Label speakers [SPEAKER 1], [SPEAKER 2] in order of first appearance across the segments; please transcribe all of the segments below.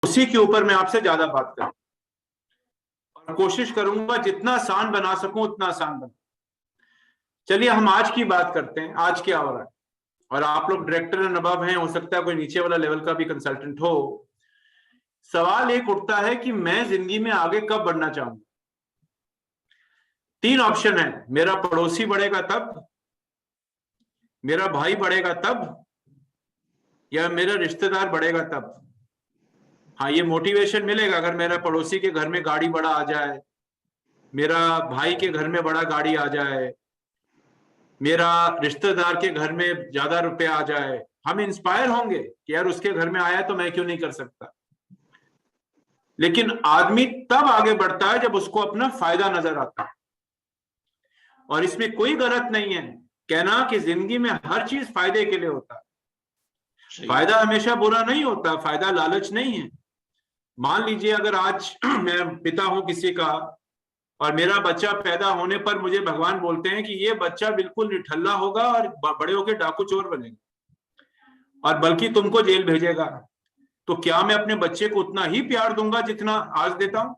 [SPEAKER 1] उसी के ऊपर मैं आपसे ज्यादा बात करूं और कोशिश करूंगा जितना आसान बना सकूं उतना आसान बना। चलिए हम आज की बात करते हैं, आज क्या हो रहा है। और आप लोग डायरेक्टर एंड अबव हैं, हो सकता है कोई नीचे वाला लेवल का भी कंसल्टेंट हो। सवाल एक उठता है कि मैं जिंदगी में आगे कब बढ़ना चाहूंगा। तीन ऑप्शन है, मेरा पड़ोसी बढ़ेगा तब, मेरा भाई बढ़ेगा तब, या मेरा रिश्तेदार बढ़ेगा तब। हाँ, ये मोटिवेशन मिलेगा अगर मेरा पड़ोसी के घर में गाड़ी बड़ा आ जाए, मेरा भाई के घर में बड़ा गाड़ी आ जाए, मेरा रिश्तेदार के घर में ज्यादा रुपए आ जाए। हम इंस्पायर होंगे कि यार उसके घर में आया तो मैं क्यों नहीं कर सकता। लेकिन आदमी तब आगे बढ़ता है जब उसको अपना फायदा नजर आता है। और इसमें कोई गलत नहीं है कहना कि जिंदगी में हर चीज फायदे के लिए होता है। फायदा हमेशा बुरा नहीं होता, फायदा लालच नहीं है। मान लीजिए अगर आज मैं पिता हूं किसी का और मेरा बच्चा पैदा होने पर मुझे भगवान बोलते हैं कि ये बच्चा बिल्कुल निठल्ला होगा और बड़े होकर डाकू चोर बनेगा और बल्कि तुमको जेल भेजेगा, तो क्या मैं अपने बच्चे को उतना ही प्यार दूंगा जितना आज देता हूं?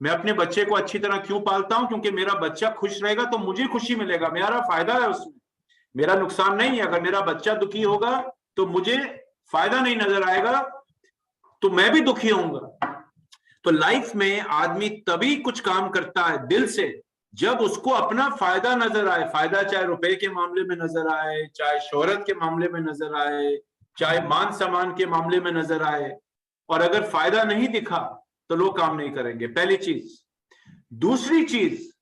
[SPEAKER 1] मैं अपने बच्चे को अच्छी तरह क्यों पालता हूं? क्योंकि मेरा बच्चा खुश रहेगा तो मुझे खुशी मिलेगा, मेरा फायदा है उसमें, मेरा नुकसान नहीं है। अगर मेरा बच्चा दुखी होगा तो मुझे फायदा नहीं नजर आएगा, तो मैं भी दुखी होऊंगा। तो लाइफ में आदमी तभी कुछ काम करता है दिल से जब उसको अपना फायदा नजर आए। फायदा चाहे रुपए के मामले में नजर आए, चाहे शोहरत के मामले में नजर आए, चाहे मान सम्मान के मामले में नजर आए। और अगर फायदा नहीं दिखा तो लोग काम नहीं करेंगे, पहली चीज। दूसरी चीज,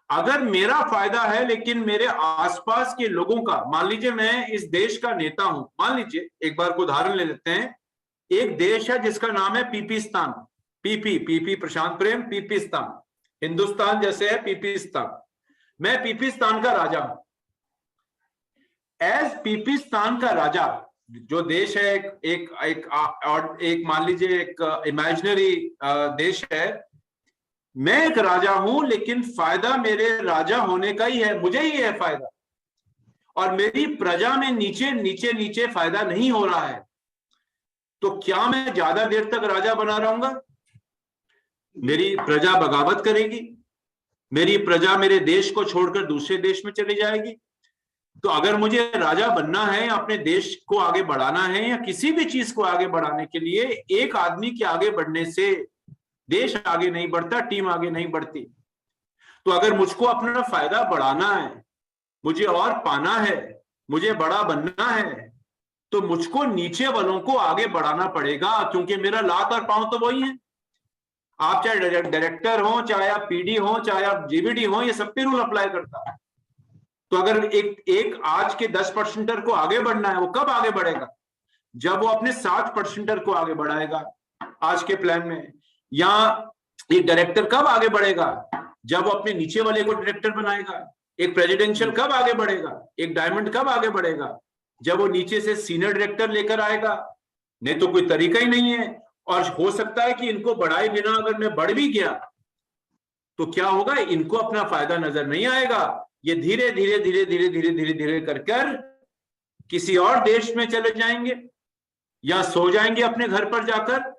[SPEAKER 1] अगर मेरा फायदा है लेकिन मेरे आसपास के लोगों का, मान लीजिए मैं इस देश का नेता हूं, मान लीजिए एक बार को उदाहरण ले लेते हैं। एक देश है जिसका नाम है पीपीस्तान। पीपी प्रशांत प्रेम, पीपीस्तान, हिंदुस्तान जैसे है पीपीस्तान। मैं पीपीस्तान का राजा हूं। एज पीपीस्तान का राजा, जो देश है एक मान लीजिए एक इमेजिनरी देश है। मैं एक राजा हूं लेकिन फायदा मेरे राजा होने का ही है, मुझे ही है फायदा। और मेरी प्रजा में नीचे नीचे नीचे फायदा नहीं हो रहा है। तो क्या मैं ज्यादा देर तक राजा बना रहूंगा? मेरी प्रजा बगावत करेगी, मेरी प्रजा मेरे देश को छोड़कर दूसरे देश में चली जाएगी। तो अगर मुझे राजा बनना है, अपने देश को आगे बढ़ाना है, या किसी भी चीज को आगे बढ़ाने के लिए एक आदमी के आगे बढ़ने से देश आगे नहीं बढ़ता, टीम आगे नहीं बढ़ती। तो अगर मुझको अपना फायदा बढ़ाना है, मुझे और पाना है, मुझे बड़ा बनना है, तो मुझको नीचे वालों को आगे बढ़ाना पड़ेगा, क्योंकि मेरा लात और पांव तो वही है। आप चाहे डायरेक्टर हो, चाहे आप पीडी हो, चाहे आप जीबीडी हो, ये सब पे रूल अप्लाई करता है। तो अगर एक आज के 10% को आगे बढ़ना है, वो कब आगे बढ़ेगा? जब वो अपने 7% को आगे बढ़ाएगा आज के प्लान में। या एक डायरेक्टर कब आगे बढ़ेगा? जब वो अपने नीचे वाले को डायरेक्टर बनाएगा। एक प्रेसिडेंशियल कब आगे बढ़ेगा? एक डायमंड कब आगे बढ़ेगा? जब वो नीचे से सीनियर डायरेक्टर लेकर आएगा। नहीं तो कोई तरीका ही नहीं है। और हो सकता है कि इनको बढ़ाए बिना अगर मैं बढ़ भी गया तो क्या होगा, इनको अपना फायदा नजर नहीं आएगा। ये धीरे धीरे धीरे धीरे धीरे धीरे धीरे कर किसी और देश में चले जाएंगे या सो जाएंगे अपने घर पर जाकर।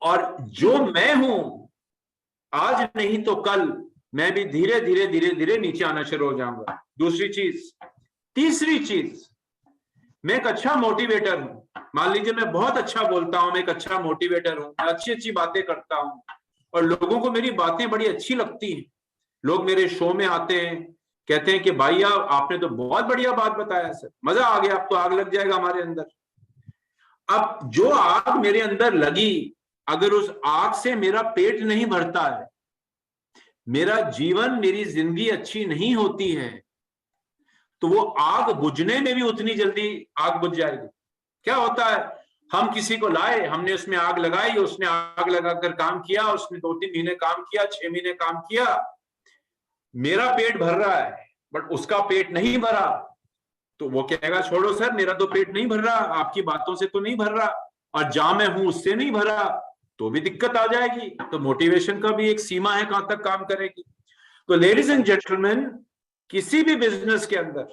[SPEAKER 1] और जो मैं हूं आज नहीं तो कल, मैं भी धीरे धीरे धीरे धीरे नीचे आना शुरू हो जाऊंगा। दूसरी चीज। तीसरी चीज, मैं एक अच्छा मोटिवेटर हूं। मान लीजिए मैं बहुत अच्छा बोलता हूं, मैं एक अच्छा मोटिवेटर हूं, मैं अच्छी अच्छी बातें करता हूं और लोगों को मेरी बातें बड़ी अच्छी लगती हैं। लोग मेरे शो में आते हैं, कहते हैं कि भाई आपने तो बहुत बढ़िया बात बताया सर, मजा आ गया, अब तो आग लग जाएगा हमारे अंदर। अब जो आग मेरे अंदर लगी, अगर उस आग से मेरा पेट नहीं भरता है, मेरा जीवन, मेरी जिंदगी अच्छी नहीं होती है, तो वो आग बुझने में भी उतनी जल्दी आग बुझ जाएगी। क्या होता है, हम किसी को लाए, हमने उसमें आग लगाई, उसने आग लगाकर काम किया, उसने 2-3 महीने काम किया, 6 महीने काम किया, मेरा पेट भर रहा है बट उसका पेट नहीं भरा, तो वो कहेगा छोड़ो सर, मेरा तो पेट नहीं भर रहा, आपकी बातों से तो नहीं भर रहा, और जहां मैं हूं उससे नहीं भरा, तो भी दिक्कत आ जाएगी। तो मोटिवेशन का भी एक सीमा है कहां तक काम करेगी। तो लेडीज एंड जेंटलमैन, किसी भी बिजनेस के अंदर,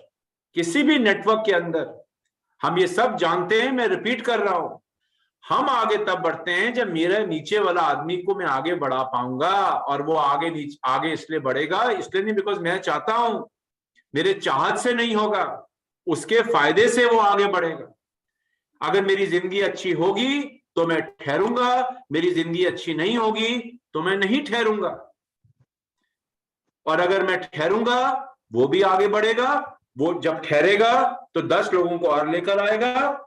[SPEAKER 1] किसी भी नेटवर्क के अंदर हम ये सब जानते हैं, मैं रिपीट कर रहा हूं, हम आगे तब बढ़ते हैं जब मेरे नीचे वाला आदमी को मैं आगे बढ़ा पाऊंगा, और वो आगे इसलिए बढ़ेगा, इसलिए नहीं बिकॉज मैं चाहता हूं, मेरे चाहत से नहीं होगा, उसके फायदे से वो आगे बढ़ेगा। अगर मेरी जिंदगी अच्छी होगी तो मैं ठहरूंगा, मेरी जिंदगी अच्छी नहीं होगी तो मैं नहीं ठहरूंगा। और अगर मैं ठहरूंगा वो भी आगे बढ़ेगा, वो जब ठहरेगा तो 10 लोगों को और लेकर आएगा,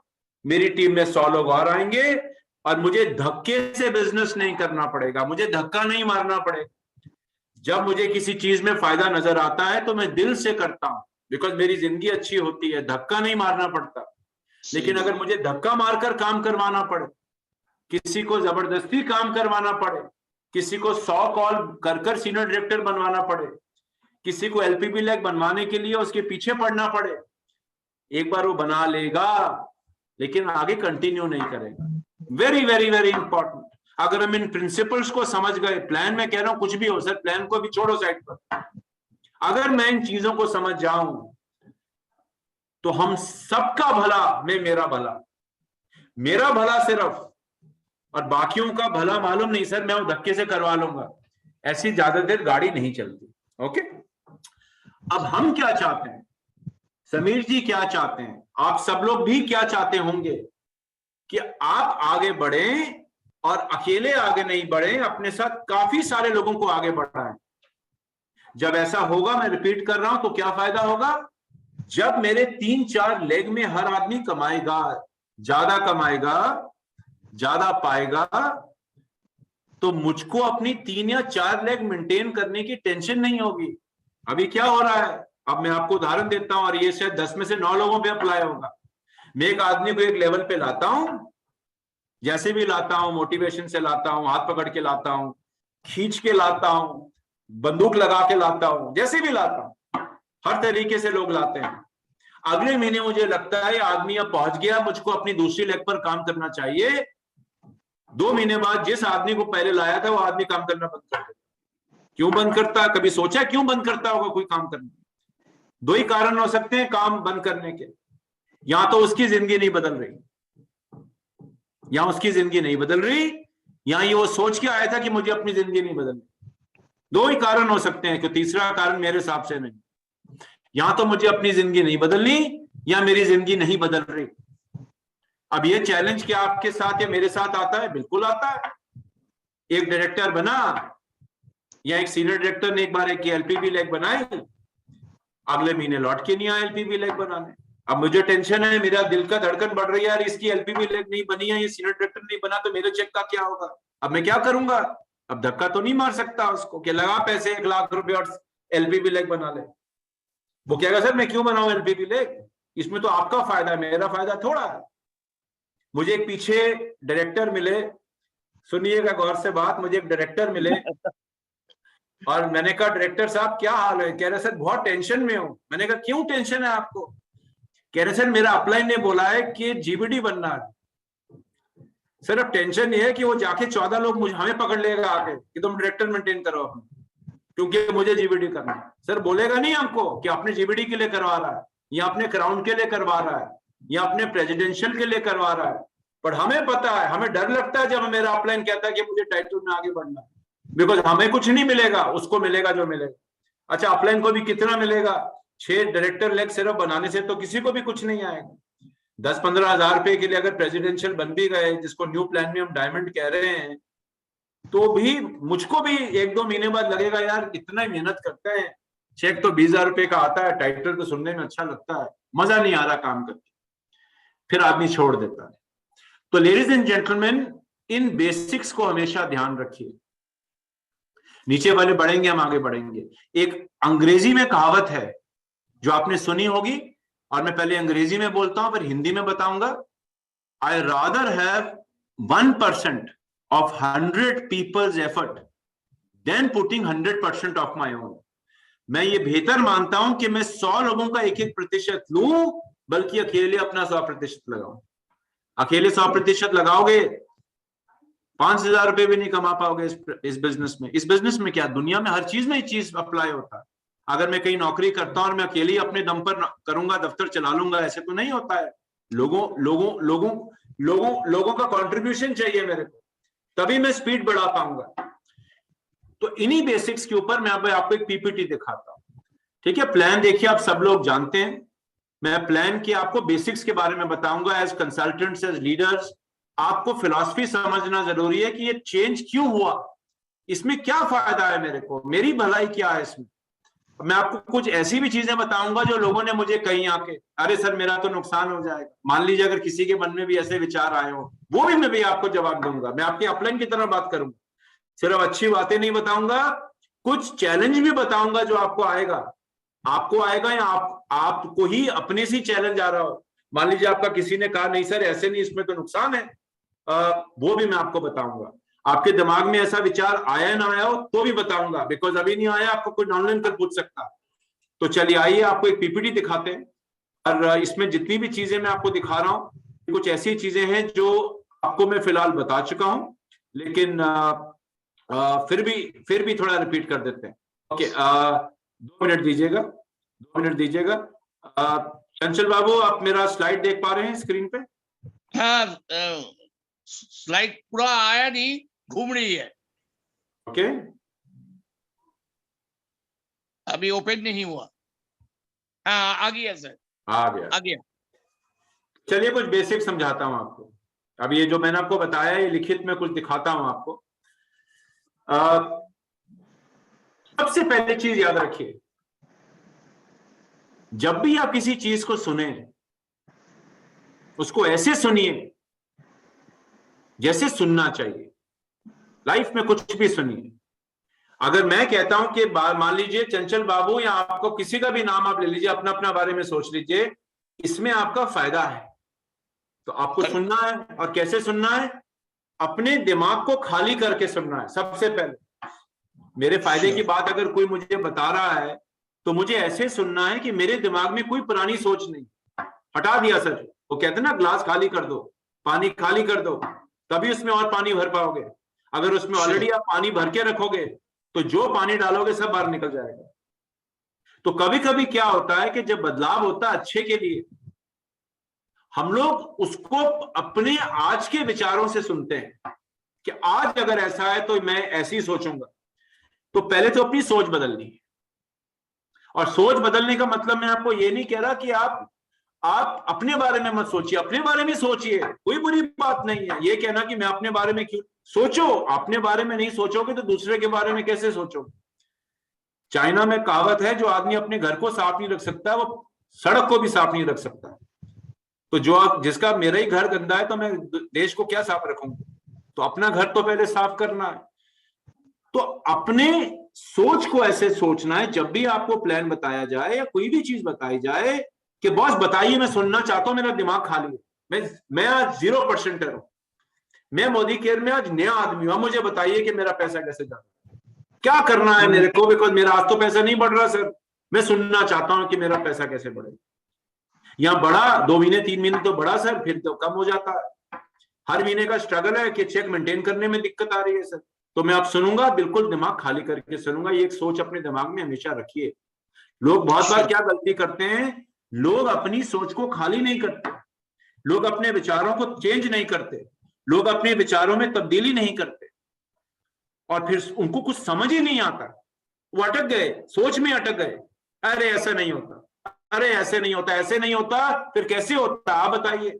[SPEAKER 1] मेरी टीम में 100 लोग और आएंगे, और मुझे धक्के से बिजनेस नहीं करना पड़ेगा, मुझे धक्का नहीं मारना पड़ेगा। जब मुझे किसी चीज में फायदा नजर आता है तो मैं दिल से करता हूं, बिकॉज मेरी जिंदगी अच्छी होती है, धक्का नहीं मारना पड़ता। लेकिन अगर मुझे धक्का मारकर काम करवाना पड़े, किसी को जबरदस्ती काम करवाना पड़े, किसी को 100 कॉल कर कर सीनियर डायरेक्टर बनवाना पड़े, किसी को एलपीबी लेग बनवाने के लिए उसके पीछे पड़ना पड़े, एक बार वो बना लेगा लेकिन आगे कंटिन्यू नहीं करेगा। Very very very important. अगर हम इन प्रिंसिपल्स को समझ गए, प्लान में कह रहा हूं कुछ भी हो सर, प्लान को भी छोड़ो साइड पर, अगर मैं इन चीजों को समझ जाऊं तो हम सबका भला में मेरा भला, मेरा भला सिर्फ, और बाकियों का भला मालूम नहीं सर, मैं वो धक्के से करवा लूंगा, ऐसी ज्यादा देर गाड़ी नहीं चलती। ओके, अब हम क्या चाहते हैं, समीर जी क्या चाहते हैं, आप सब लोग भी क्या चाहते होंगे कि आप आगे बढ़ें, और अकेले आगे नहीं बढ़ें, अपने साथ काफी सारे लोगों को आगे बढ़ाएं। जब ऐसा होगा, मैं रिपीट कर रहा हूं, तो क्या फायदा होगा, जब मेरे 3-4 लेग में हर आदमी कमाएगा, ज्यादा कमाएगा, ज्यादा पाएगा, तो मुझको अपनी 3 या 4 लेग मेंटेन करने की टेंशन नहीं होगी। अभी क्या हो रहा है, अब मैं आपको उदाहरण देता हूं, और ये शायद 10 में से 9 लोगों पे अप्लाई होगा। मैं एक आदमी को एक लेवल पे लाता हूं, जैसे भी लाता हूं, मोटिवेशन से लाता हूं, हाथ पकड़ के लाता हूं, खींच के लाता हूं, बंदूक लगा के लाता हूं, जैसे भी लाता हूं, हर तरीके से लोग लाते हैं। अगले महीने मुझे लगता है आदमी अब पहुंच गया, मुझको अपनी दूसरी लेग पर काम करना चाहिए। 2 महीने बाद जिस आदमी को पहले लाया था वो आदमी काम करना बंद कर देता। क्यों बंद करता है, कभी सोचा क्यों बंद करता होगा कोई काम करना? 2 ही कारण हो सकते हैं काम बंद करने के, या तो उसकी जिंदगी नहीं बदल रही, या उसकी जिंदगी नहीं बदल रही, या ये वो सोच के आया था कि मुझे अपनी जिंदगी नहीं बदलनी। 2 ही कारण हो सकते हैं, कि तीसरा कारण मेरे हिसाब से नहीं। या तो मुझे अपनी जिंदगी नहीं बदलनी, या मेरी जिंदगी नहीं बदल रही। अब ये चैलेंज क्या आपके साथ या मेरे साथ आता है? बिल्कुल आता है। एक डायरेक्टर बना, या एक सीनियर डायरेक्टर ने एक बार एक एलपीबी लेग बनाई, अगले महीने लौट के नहीं आया एलपीबी लेग बनाने। अब मुझे टेंशन है, मेरा दिल का धड़कन बढ़ रही है, यार इसकी एलपीबी लेग नहीं बनी है, ये सीनियर डायरेक्टर नहीं बना, तो मेरे चेक का क्या होगा? अब मैं क्या करूंगा? अब धक्का तो नहीं मार सकता उसको कि लगा पैसे 1 लाख रुपए और एलपीबी लेग बना ले। वो कहेगा सर मैं क्यों बनाऊं एलपीबी लेग, इसमें तो आपका फायदा है, मेरा फायदा थोड़ा है। मुझे एक पीछे डायरेक्टर मिले, सुनिएगा गौर से बात, मुझे एक डायरेक्टर मिले और मैंने कहा डायरेक्टर साहब क्या हाल है? कह रहे सर बहुत टेंशन में हूं। मैंने कहा क्यों टेंशन है आपको? कह रहे सर मेरा अपलाइन ने बोला है कि जीबीडी बनना है। सर अब टेंशन ये है कि वो जाके 14 लोग मुझे हमें पकड़ लेगा आके कि तुम डायरेक्टर मेंटेन करो अपने, क्योंकि मुझे जीबीडी करना है। सर बोलेगा नहीं हमको कि अपने जीबीडी के लिए करवा रहा है, या अपने क्राउन के लिए करवा रहा है, या अपने प्रेसिडेंशियल के लिए करवा रहा है, पर हमें पता है, हमें डर लगता है जब मेरा अपलाइन कहता है कि मुझे टाइटल में आगे बढ़ना है, बिकॉज हमें कुछ नहीं मिलेगा, उसको मिलेगा जो मिलेगा। अच्छा अपलाइन को भी कितना मिलेगा? 6 डायरेक्टर लेग सिर्फ बनाने से तो किसी को भी कुछ नहीं आएगा। 10-15 हजार रुपए के लिए अगर प्रेसिडेंशियल बन भी गए, जिसको न्यू प्लान में हम डायमंड कह रहे हैं, तो भी मुझको भी 1-2 महीने बाद लगेगा यार इतना ही मेहनत करते हैं, चेक तो 20,000 रुपए का आता है, टाइटल तो सुनने में अच्छा लगता है, मजा नहीं आ रहा काम करके, फिर आदमी छोड़ देता है। तो ladies and gentleman, in basics को हमेशा ध्यान रखिए। नीचे वाले बढ़ेंगे, हम आगे बढ़ेंगे। एक अंग्रेजी में कहावत है जो आपने सुनी होगी, और मैं पहले अंग्रेजी में बोलता हूं फिर हिंदी में बताऊंगा। I rather have 1% of 100 people's effort than putting 100% of my own। मैं ये बेहतर मानता हूं कि मैं 100 लोगों का 1-1% लूं, बल्कि अकेले अपना 100% लगाऊं। अकेले 100% लगाओगे 5,000 रुपए भी नहीं कमा पाओगे इस बिजनेस में। इस बिजनेस में क्या, दुनिया में हर चीज में ये चीज अप्लाई होता है। अगर मैं कहीं नौकरी करता हूं और मैं अकेले अपने दम पर करूंगा, दफ्तर चला लूंगा, ऐसे तो नहीं होता है। लोगों लोगों का कंट्रीब्यूशन चाहिए मेरे को, तभी मैं स्पीड बढ़ा पाऊंगा। तो इन्हीं बेसिक्स के ऊपर मैं आपको एक पीपीटी दिखाता हूं, ठीक है। प्लान देखिए, आप सब लोग जानते हैं, मैं प्लान की आपको बेसिक्स के बारे में बताऊंगा। एज कंसल्टेंट्स, एज लीडर्स, आपको फिलॉसफी समझना जरूरी है कि ये चेंज क्यों हुआ, इसमें क्या फायदा है मेरे को, मेरी भलाई क्या है इसमें। मैं आपको कुछ ऐसी भी चीजें बताऊंगा जो लोगों ने मुझे कही आके, अरे सर मेरा तो नुकसान हो जाएगा। मान लीजिए अगर किसी के मन में भी ऐसे विचार आए हो, वो भी मैं भी आपको जवाब दूंगा। मैं आपके अपलाइन की तरह बात करूंगा, सिर्फ अच्छी बातें नहीं बताऊंगा, कुछ चैलेंज भी बताऊंगा जो आपको आएगा या आपको ही अपने से चैलेंज आ रहा हो। मान लीजिए आपका किसी ने कहा नहीं सर ऐसे नहीं, इसमें तो नुकसान है, वो भी मैं आपको बताऊंगा। आपके दिमाग में ऐसा विचार आया ना आया हो तो भी बताऊंगा, बिकॉज अभी नहीं आया, आपको कोई ऑनलाइन कर पूछ सकता। तो चलिए आइए आपको एक पीपीटी दिखाते हैं, और इसमें जितनी भी चीजें मैं आपको दिखा रहा हूं कुछ ऐसी चीजें हैं जो आपको मैं फिलहाल बता चुका हूं, लेकिन फिर भी थोड़ा रिपीट कर देते हैं। ओके, 2 मिनट दीजिएगा, 2 मिनट दीजिएगा। चंचल बाबू, आप मेरा स्लाइड देख पा रहे हैं स्क्रीन पे?
[SPEAKER 2] हाँ, स्लाइड पूरा आया नहीं, घूम रही है।
[SPEAKER 1] ओके,
[SPEAKER 2] अभी ओपन नहीं हुआ। हाँ आ गया सर,
[SPEAKER 1] आ गया। चलिए कुछ बेसिक समझाता हूं आपको। अब ये जो मैंने आपको बताया ये लिखित में कुछ दिखाता हूं आपको। सबसे पहले चीज याद रखिए, जब भी आप किसी चीज को सुने उसको ऐसे सुनिए जैसे सुनना चाहिए। लाइफ में कुछ भी सुनिए। अगर मैं कहता हूं कि मान लीजिए चंचल बाबू, या आपको किसी का भी नाम आप ले लीजिए, अपना अपना बारे में सोच लीजिए, इसमें आपका फायदा है, तो आपको सुनना है। और कैसे सुनना है? अपने दिमाग को खाली करके सुनना है। सबसे पहले मेरे फायदे की बात अगर कोई मुझे बता रहा है तो मुझे ऐसे सुनना है कि मेरे दिमाग में कोई पुरानी सोच नहीं, हटा दिया सर। वो कहते हैं ना, ग्लास खाली कर दो, पानी खाली कर दो, तभी उसमें और पानी भर पाओगे। अगर उसमें ऑलरेडी आप पानी भर के रखोगे तो जो पानी डालोगे सब बाहर निकल जाएगा। तो कभी कभी क्या होता है कि जब बदलाव होता है अच्छे के लिए, हम लोग उसको अपने आज के विचारों से सुनते हैं कि आज अगर ऐसा है तो मैं ऐसे ही सोचूंगा। तो पहले तो अपनी सोच बदलनी है। और सोच बदलने का मतलब मैं आपको ये नहीं कह रहा कि आप अपने बारे में मत सोचिए, अपने बारे में सोचिए, कोई बुरी बात नहीं है। ये कहना कि मैं अपने बारे में क्यों सोचो, अपने बारे में नहीं सोचोगे तो दूसरे के बारे में कैसे सोचोगे? चाइना में कहावत है, जो आदमी अपने घर को साफ नहीं रख सकता वो सड़क को भी साफ नहीं रख सकता। तो जिसका मेरा ही घर गंदा है तो मैं देश को क्या साफ रखूंगा? तो अपना घर तो पहले साफ करना है। तो अपने सोच को ऐसे सोचना है, जब भी आपको प्लान बताया जाए या कोई भी चीज बताई जाए कि बॉस बताइए, मैं सुनना चाहता हूं, मेरा दिमाग खाली है, मैं आज 0% हूं, मैं मोदी केयर में आज नया आदमी हूं, मुझे बताइए कि मेरा पैसा कैसे जा रहा है, क्या करना है मेरे को, बिकॉज मेरा आज तो पैसा नहीं बढ़ रहा सर, मैं सुनना चाहता हूं कि मेरा पैसा कैसे बढ़े। यहां बढ़ा 2 महीने 3 महीने तो बढ़ा सर, फिर तो कम हो जाता है। हर महीने का स्ट्रगल है कि चेक मेंटेन करने में दिक्कत आ रही है सर। तो मैं आप सुनूंगा, बिल्कुल दिमाग खाली करके सुनूंगा। ये एक सोच अपने दिमाग में हमेशा रखिए। लोग बहुत बार क्या गलती करते हैं, लोग अपनी सोच को खाली नहीं करते, लोग अपने विचारों को चेंज नहीं करते, लोग अपने विचारों में तब्दीली नहीं करते, और फिर उनको कुछ समझ ही नहीं आता, वो अटक गए, सोच में अटक गए। अरे ऐसा नहीं होता, अरे ऐसे नहीं होता, ऐसे नहीं होता, फिर कैसे होता आप बताइए?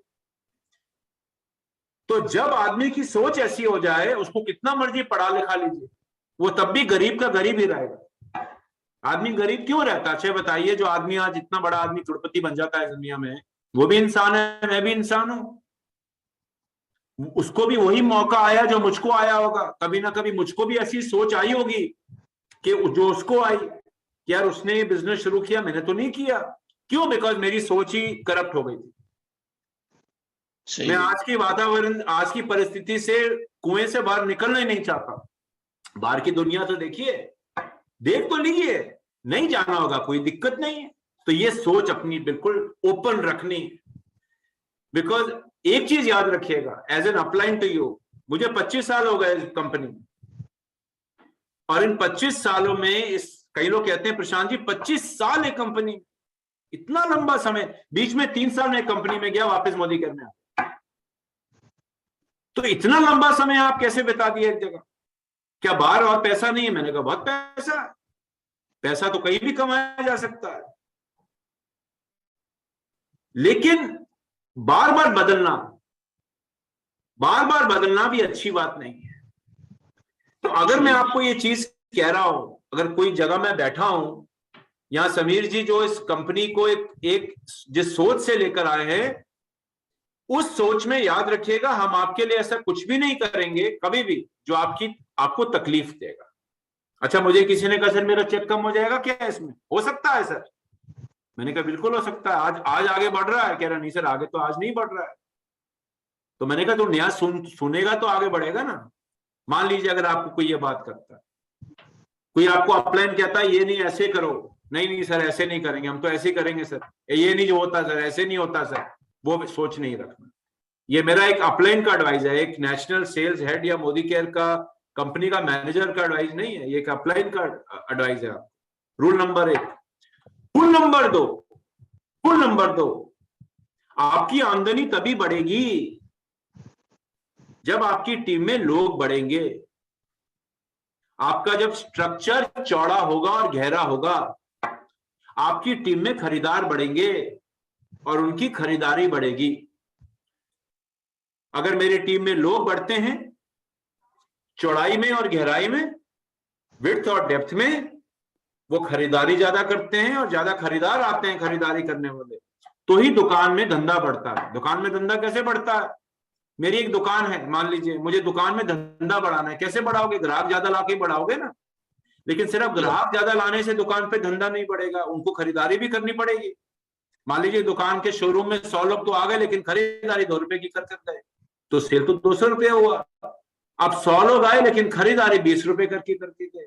[SPEAKER 1] तो जब आदमी की सोच ऐसी हो जाए, उसको कितना मर्जी पढ़ा लिखा लीजिए, वो तब भी गरीब का गरीब ही रहेगा। आदमी गरीब क्यों रहता है? अच्छा बताइए, जो आदमी आज इतना बड़ा आदमी करोड़पति बन जाता है दुनिया में, वो भी इंसान है, मैं भी इंसान हूं। उसको भी वही मौका आया जो मुझको आया होगा। कभी ना कभी मुझको भी ऐसी सोच आई होगी कि जो उसको आई कि यार उसने बिजनेस शुरू किया, मैंने तो नहीं किया। क्यों? बिकॉज मेरी सोच ही करप्ट हो गई थी। मैं आज की वातावरण, आज की परिस्थिति से कुएं से बाहर निकलना ही नहीं चाहता। बाहर की दुनिया तो देखिए, देख तो लीजिए, नहीं जाना होगा कोई दिक्कत नहीं है। तो ये सोच अपनी बिल्कुल ओपन रखनी। बिकॉज एक चीज याद रखिएगा, as an upline to you, मुझे 25 साल हो गए इस कंपनी में, और इन 25 सालों में कई लोग कहते हैं प्रशांत जी 25 साल एक कंपनी में, इतना लंबा समय। बीच में 3 साल में कंपनी में गया, वापस मोदी करने आया। तो इतना लंबा समय आप कैसे बिता दिए एक जगह? क्या बाहर और पैसा नहीं है? मैंने कहा बहुत पैसा है, पैसा तो कहीं भी कमाया जा सकता है, लेकिन बार बार बदलना भी अच्छी बात नहीं है। तो अगर मैं आपको ये चीज कह रहा हूं, अगर कोई जगह मैं बैठा हूं, यहां समीर जी जो इस कंपनी को एक जिस सोच से लेकर आए हैं, उस सोच में याद रखिएगा, हम आपके लिए ऐसा कुछ भी नहीं करेंगे कभी भी जो आपको तकलीफ देगा। अच्छा, मुझे किसी ने कहा सर मेरा चेक कम हो जाएगा क्या इसमें? हो सकता है सर। मैंने कहा बिल्कुल हो सकता है। आज आगे बढ़ रहा है? कह रहा नहीं सर, आगे तो आज नहीं बढ़ रहा है। तो मैंने कहा तो नया सुनेगा तो आगे बढ़ेगा ना। मान लीजिए अगर आपको कोई ये बात करता है, कोई आपको अपलाइन कहता है ये नहीं ऐसे करो, नहीं सर ऐसे नहीं करेंगे, हम तो ऐसे करेंगे सर, ये नहीं जो होता सर, ऐसे नहीं होता सर, वो सोच नहीं रखना। ये मेरा एक अपलाइन का एडवाइस है, एक नेशनल सेल्स हेड या मोदी केयर का कंपनी का मैनेजर का एडवाइस नहीं है, ये एक अपलाइन का एडवाइस है। Rule number 1। रूल नंबर 2, आपकी आमदनी तभी बढ़ेगी जब आपकी टीम में लोग बढ़ेंगे। आपका जब स्ट्रक्चर चौड़ा होगा और गहरा होगा, आपकी टीम में खरीदार बढ़ेंगे और उनकी खरीदारी बढ़ेगी। अगर मेरी टीम में लोग बढ़ते हैं चौड़ाई में और गहराई में, विड्थ और डेप्थ में, वो खरीदारी ज्यादा करते हैं और ज्यादा खरीदार आते हैं खरीदारी करने वाले, तो ही दुकान में धंधा बढ़ता है। दुकान में धंधा कैसे बढ़ता है? मेरी एक दुकान है, मान लीजिए मुझे दुकान में धंधा बढ़ाना है, कैसे बढ़ाओगे? ग्राहक ज्यादा लाके बढ़ाओगे ना। लेकिन सिर्फ ग्राहक ज्यादा लाने से दुकान पे धंधा नहीं बढ़ेगा, उनको खरीदारी भी करनी पड़ेगी। मान लीजिए दुकान के शोरूम में 100 लोग तो आ गए, लेकिन खरीदारी 2 रुपए की कर गए, तो सेल तो 200 रुपया हुआ। अब 100 लोग आए लेकिन खरीदारी 20 रुपए करके गए,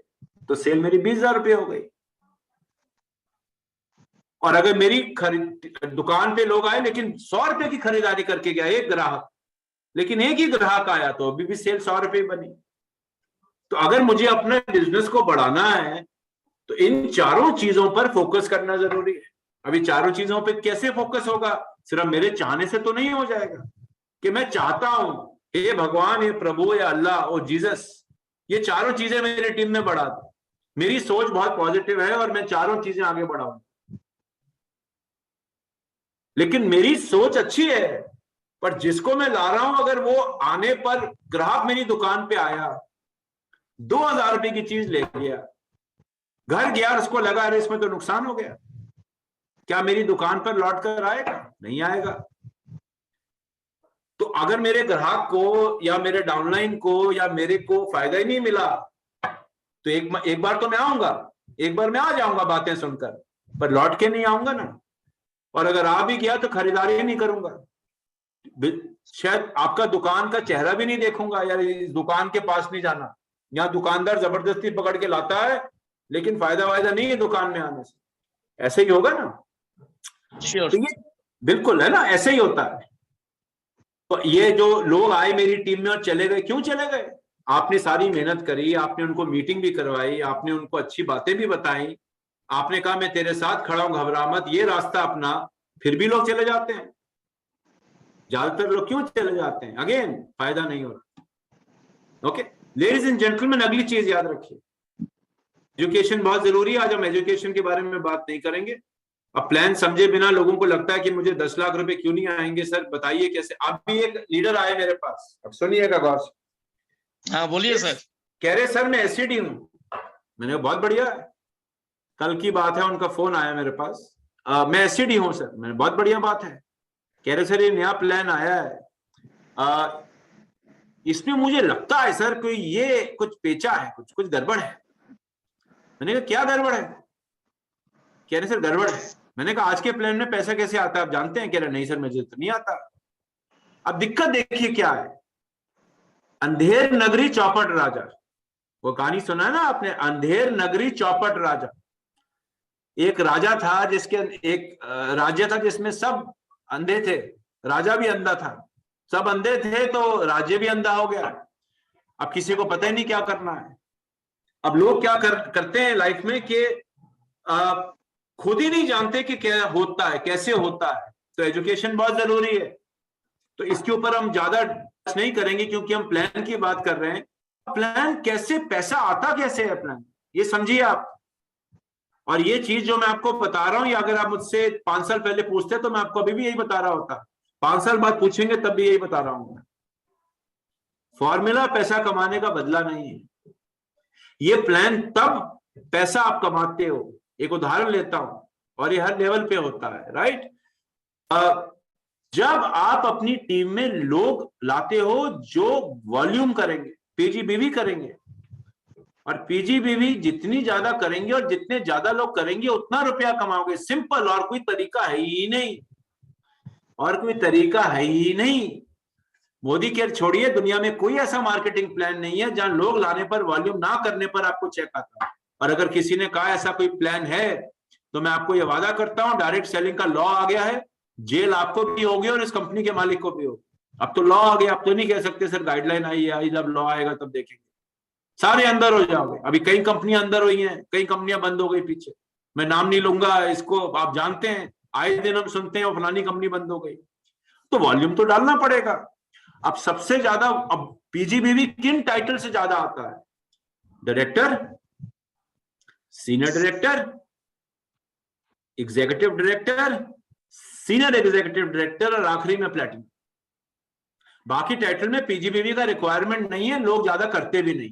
[SPEAKER 1] तो सेल मेरी 20,000 रुपये हो गई। और अगर मेरी दुकान पे लोग आए लेकिन 100 रुपए की खरीदारी करके गया एक ग्राहक, लेकिन एक ही ग्राहक आया, तो अभी भी सेल 100 रुपए बनी। तो अगर मुझे अपने बिजनेस को बढ़ाना है तो इन चारों चीजों पर फोकस करना जरूरी है। अभी चारों चीजों पे कैसे फोकस होगा? सिर्फ मेरे चाहने से तो नहीं हो जाएगा कि मैं चाहता हूं हे भगवान, हे प्रभु, या अल्लाह, ओ जीसस, ये चारों चीजें मेरी टीम में बढ़ा दो। मेरी सोच बहुत पॉजिटिव है और मैं चारों चीजें आगे बढ़ाऊं, लेकिन मेरी सोच अच्छी है, पर जिसको मैं ला रहा हूं, अगर वो आने पर ग्राहक मेरी दुकान पे आया, 2,000 रुपए की चीज ले गया, घर गया, उसको लगा अरे इसमें तो नुकसान हो गया, क्या मेरी दुकान पर लौट कर आएगा? नहीं आएगा। तो अगर मेरे ग्राहक को या मेरे डाउनलाइन को या मेरे को फायदा ही नहीं मिला, तो एक बार तो मैं आऊंगा, एक बार मैं आ जाऊंगा बातें सुनकर, पर लौट के नहीं आऊंगा ना। और अगर आ भी गया तो खरीदारी ही नहीं करूंगा, शायद आपका दुकान का चेहरा भी नहीं देखूंगा, यार इस दुकान के पास नहीं जाना। यहाँ दुकानदार जबरदस्ती पकड़ के लाता है, लेकिन फायदा नहीं है दुकान में आने से। ऐसे ही होगा ना? तो ये बिल्कुल है ना, ऐसे ही होता है। तो ये जो लोग आए मेरी टीम में और चले गए, क्यों चले गए? आपने सारी मेहनत करी, आपने उनको मीटिंग भी करवाई, आपने उनको अच्छी बातें भी बताई, आपने कहा मैं तेरे साथ खड़ा हूं, घबरा मत, ये रास्ता अपना, फिर भी लोग चले जाते हैं। ज्यादातर लोग क्यों चले जाते हैं? अगेन, फायदा नहीं हो रहा। ओके लेडीज एंड जेंटलमैन, अगली चीज याद रखिए, एजुकेशन बहुत जरूरी है। आज हम एजुकेशन के बारे में बात नहीं करेंगे। अब प्लान समझे बिना लोगों को लगता है कि मुझे 10 लाख रुपए क्यों नहीं आएंगे सर, बताइए कैसे। अब भी एक लीडर आए मेरे पास, अब सुनिएगा गौर से।
[SPEAKER 2] हाँ बोलिए सर। कह
[SPEAKER 1] रहे सर मैं एससीडी हूं। मैंने बहुत बढ़िया है, कल की बात है, उनका फोन आया मेरे पास, मैं एससीडी हूं सर। मैंने बहुत बढ़िया बात है। कह रहे सर ये नया प्लान आया है, इसमें मुझे लगता है सर कोई ये कुछ पेचा है, कुछ गड़बड़ है। मैंने कहा क्या गड़बड़ है? कह रहे सर गड़बड़ है। मैंने कहा आज के प्लान में पैसा कैसे आता है आप जानते हैं? कह रहे नहीं सर मुझे तो नहीं आता। अब दिक्कत देखिए क्या है, अंधेर नगरी चौपट राजा, वो कहानी सुना है ना आपने, अंधेर नगरी चौपट राजा। एक राजा था जिसके एक राज्य था जिसमें सब अंधे थे, राजा भी अंधा था, सब अंधे थे तो राज्य भी अंधा हो गया। अब किसी को पता ही नहीं क्या करना है। अब लोग क्या करते हैं लाइफ में कि खुद ही नहीं जानते कि क्या होता है, कैसे होता है। तो एजुकेशन बहुत जरूरी है, तो इसके ऊपर हम ज्यादा नहीं करेंगे क्योंकि हम प्लान की बात कर रहे हैं। प्लान कैसे, पैसा आता कैसे है प्लान, ये समझिए आप। और ये चीज जो मैं आपको बता रहा हूं, या अगर आप मुझसे 5 साल पहले पूछते तो मैं आपको अभी भी यही बता रहा होता। 5 साल बाद पूछेंगे तब भी यही बता रहा हूं। फॉर्मूला पैसा कमाने का बदला नहीं है, ये प्लान तब पैसा आप कमाते हो। एक उदाहरण लेता हूं, और ये हर लेवल पे होता है, राइट। जब आप अपनी टीम में लोग लाते हो जो वॉल्यूम करेंगे, पीजीबीवी करेंगे, और पीजीबीवी जितनी ज्यादा करेंगे और जितने ज्यादा लोग करेंगे उतना रुपया कमाओगे। सिंपल, और कोई तरीका है ही नहीं, और कोई तरीका है ही नहीं। मोदी केयर छोड़िए, दुनिया में कोई ऐसा मार्केटिंग प्लान नहीं है जहां लोग लाने पर, वॉल्यूम ना करने पर आपको चेक आता है। और अगर किसी ने कहा ऐसा कोई प्लान है, तो मैं आपको यह वादा करता हूं, डायरेक्ट सेलिंग का लॉ आ गया है, जेल आपको भी होगी और इस कंपनी के मालिक को भी होगी। अब तो लॉ आ गया, अब तो नहीं कह सकते सर गाइडलाइन आई है, जब लॉ आएगा तब देखेंगे। सारे अंदर हो जाओगे। अभी कई कंपनियां अंदर हुई हैं, कई कंपनियां बंद हो गई पीछे, मैं नाम नहीं लूंगा, इसको आप जानते हैं, आए दिन हम सुनते हैं फलानी कंपनी बंद हो गई। तो वॉल्यूम तो डालना पड़ेगा। अब सबसे ज्यादा, अब पीजीबीवी किन टाइटल से ज्यादा आता है? Director, senior director, executive director, senior executive director, और आखिरी में प्लेटिनम। बाकी टाइटल में पीजीबीवी का रिक्वायरमेंट नहीं है, लोग ज्यादा करते भी नहीं।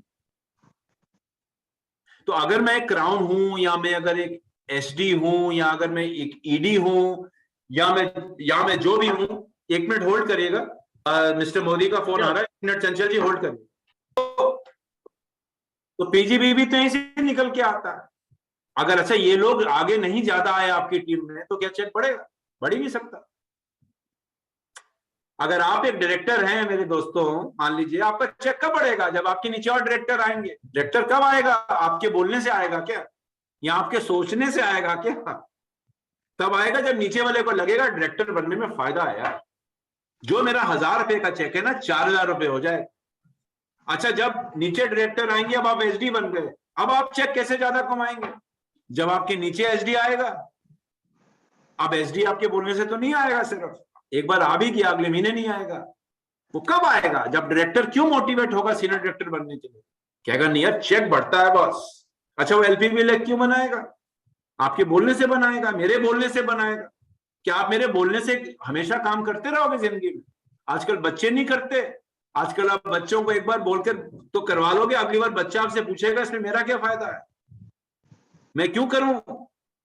[SPEAKER 1] तो अगर मैं एक क्राउन हूं, या मैं अगर एक एसडी हूं, या अगर मैं एक ईडी हूं, या मैं जो भी हूं, 1 मिनट होल्ड करिएगा, मिस्टर मोदी का फोन आ रहा है, 1 मिनट चंचल जी होल्ड करिए। तो पीजीबीवी तो यहीं से निकल के आता है। अगर अच्छा ये लोग आगे नहीं ज्यादा आए आपकी टीम में, तो क्या चेक बढ़ेगा? बढ़ ही नहीं सकता। अगर आप एक डायरेक्टर हैं मेरे दोस्तों, मान लीजिए, आपका चेक कब बढ़ेगा? जब आपके नीचे और डायरेक्टर आएंगे। डायरेक्टर कब आएगा? आपके बोलने से आएगा क्या, या आपके सोचने से आएगा क्या? तब आएगा जब नीचे वाले को लगेगा डायरेक्टर बनने में फायदा है यार। जो मेरा 1000 रुपए का चेक है ना, 4000 रुपए हो जाए। अच्छा, जब नीचे डायरेक्टर आएंगे, अब आप एसडी बन गए, अब आप चेक कैसे ज्यादा कमाएंगे? जब आपके नीचे एसडी आएगा। अब एसडी आपके बोलने से तो नहीं आएगा, सिर्फ एक बार आ भी गया, अगले महीने नहीं आएगा। वो कब आएगा? जब डायरेक्टर क्यों मोटिवेट होगा सीनियर डायरेक्टर बनने के लिए? कहेगा नहीं यार चेक बढ़ता है बॉस। अच्छा, वो एलपीबी लेग क्यों बनाएगा? आपके बोलने से बनाएगा, मेरे बोलने से बनाएगा। क्या आप मेरे बोलने से हमेशा काम करते रहोगे जिंदगी में? आजकल बच्चे नहीं करते। आजकल आप बच्चों को एक बार बोलकर तो करवा लोगे, अगली बार बच्चा आपसे पूछेगा इसमें मेरा क्या फायदा है, मैं क्यों करूं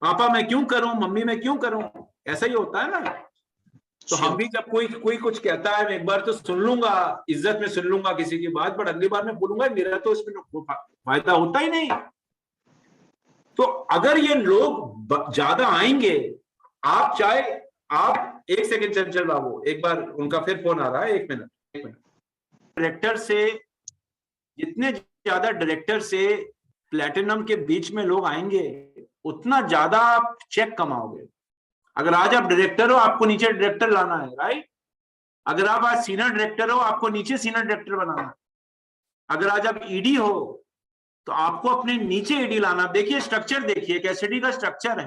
[SPEAKER 1] पापा, मैं क्यों करूं मम्मी, मैं क्यों करूं? ऐसा ही होता है ना। तो हम भी जब कोई कुछ कहता है, मैं एक बार तो सुन लूंगा, इज्जत में सुन लूंगा किसी की बात, बट अगली बार मैं बोलूंगा मेरा तो इसमें फायदा होता ही नहीं। तो अगर ये लोग ज्यादा आएंगे, आप चाहे, आप 1 सेकेंड चंचल बाबू, एक बार उनका फिर फोन आ रहा है, 1 मिनट। डायरेक्टर से, जितने ज्यादा डायरेक्टर से प्लेटिनम के बीच में लोग आएंगे, उतना ज्यादा आप चेक कमाओगे। अगर आज आप डायरेक्टर हो, आपको नीचे डायरेक्टर लाना है, राइट। अगर आप आज सीनियर डायरेक्टर हो, आपको नीचे सीनियर डायरेक्टर बनाना है। अगर आज आप ईडी हो, तो आपको अपने नीचे ईडी लाना। देखिए स्ट्रक्चर, देखिए एसडी का स्ट्रक्चर है।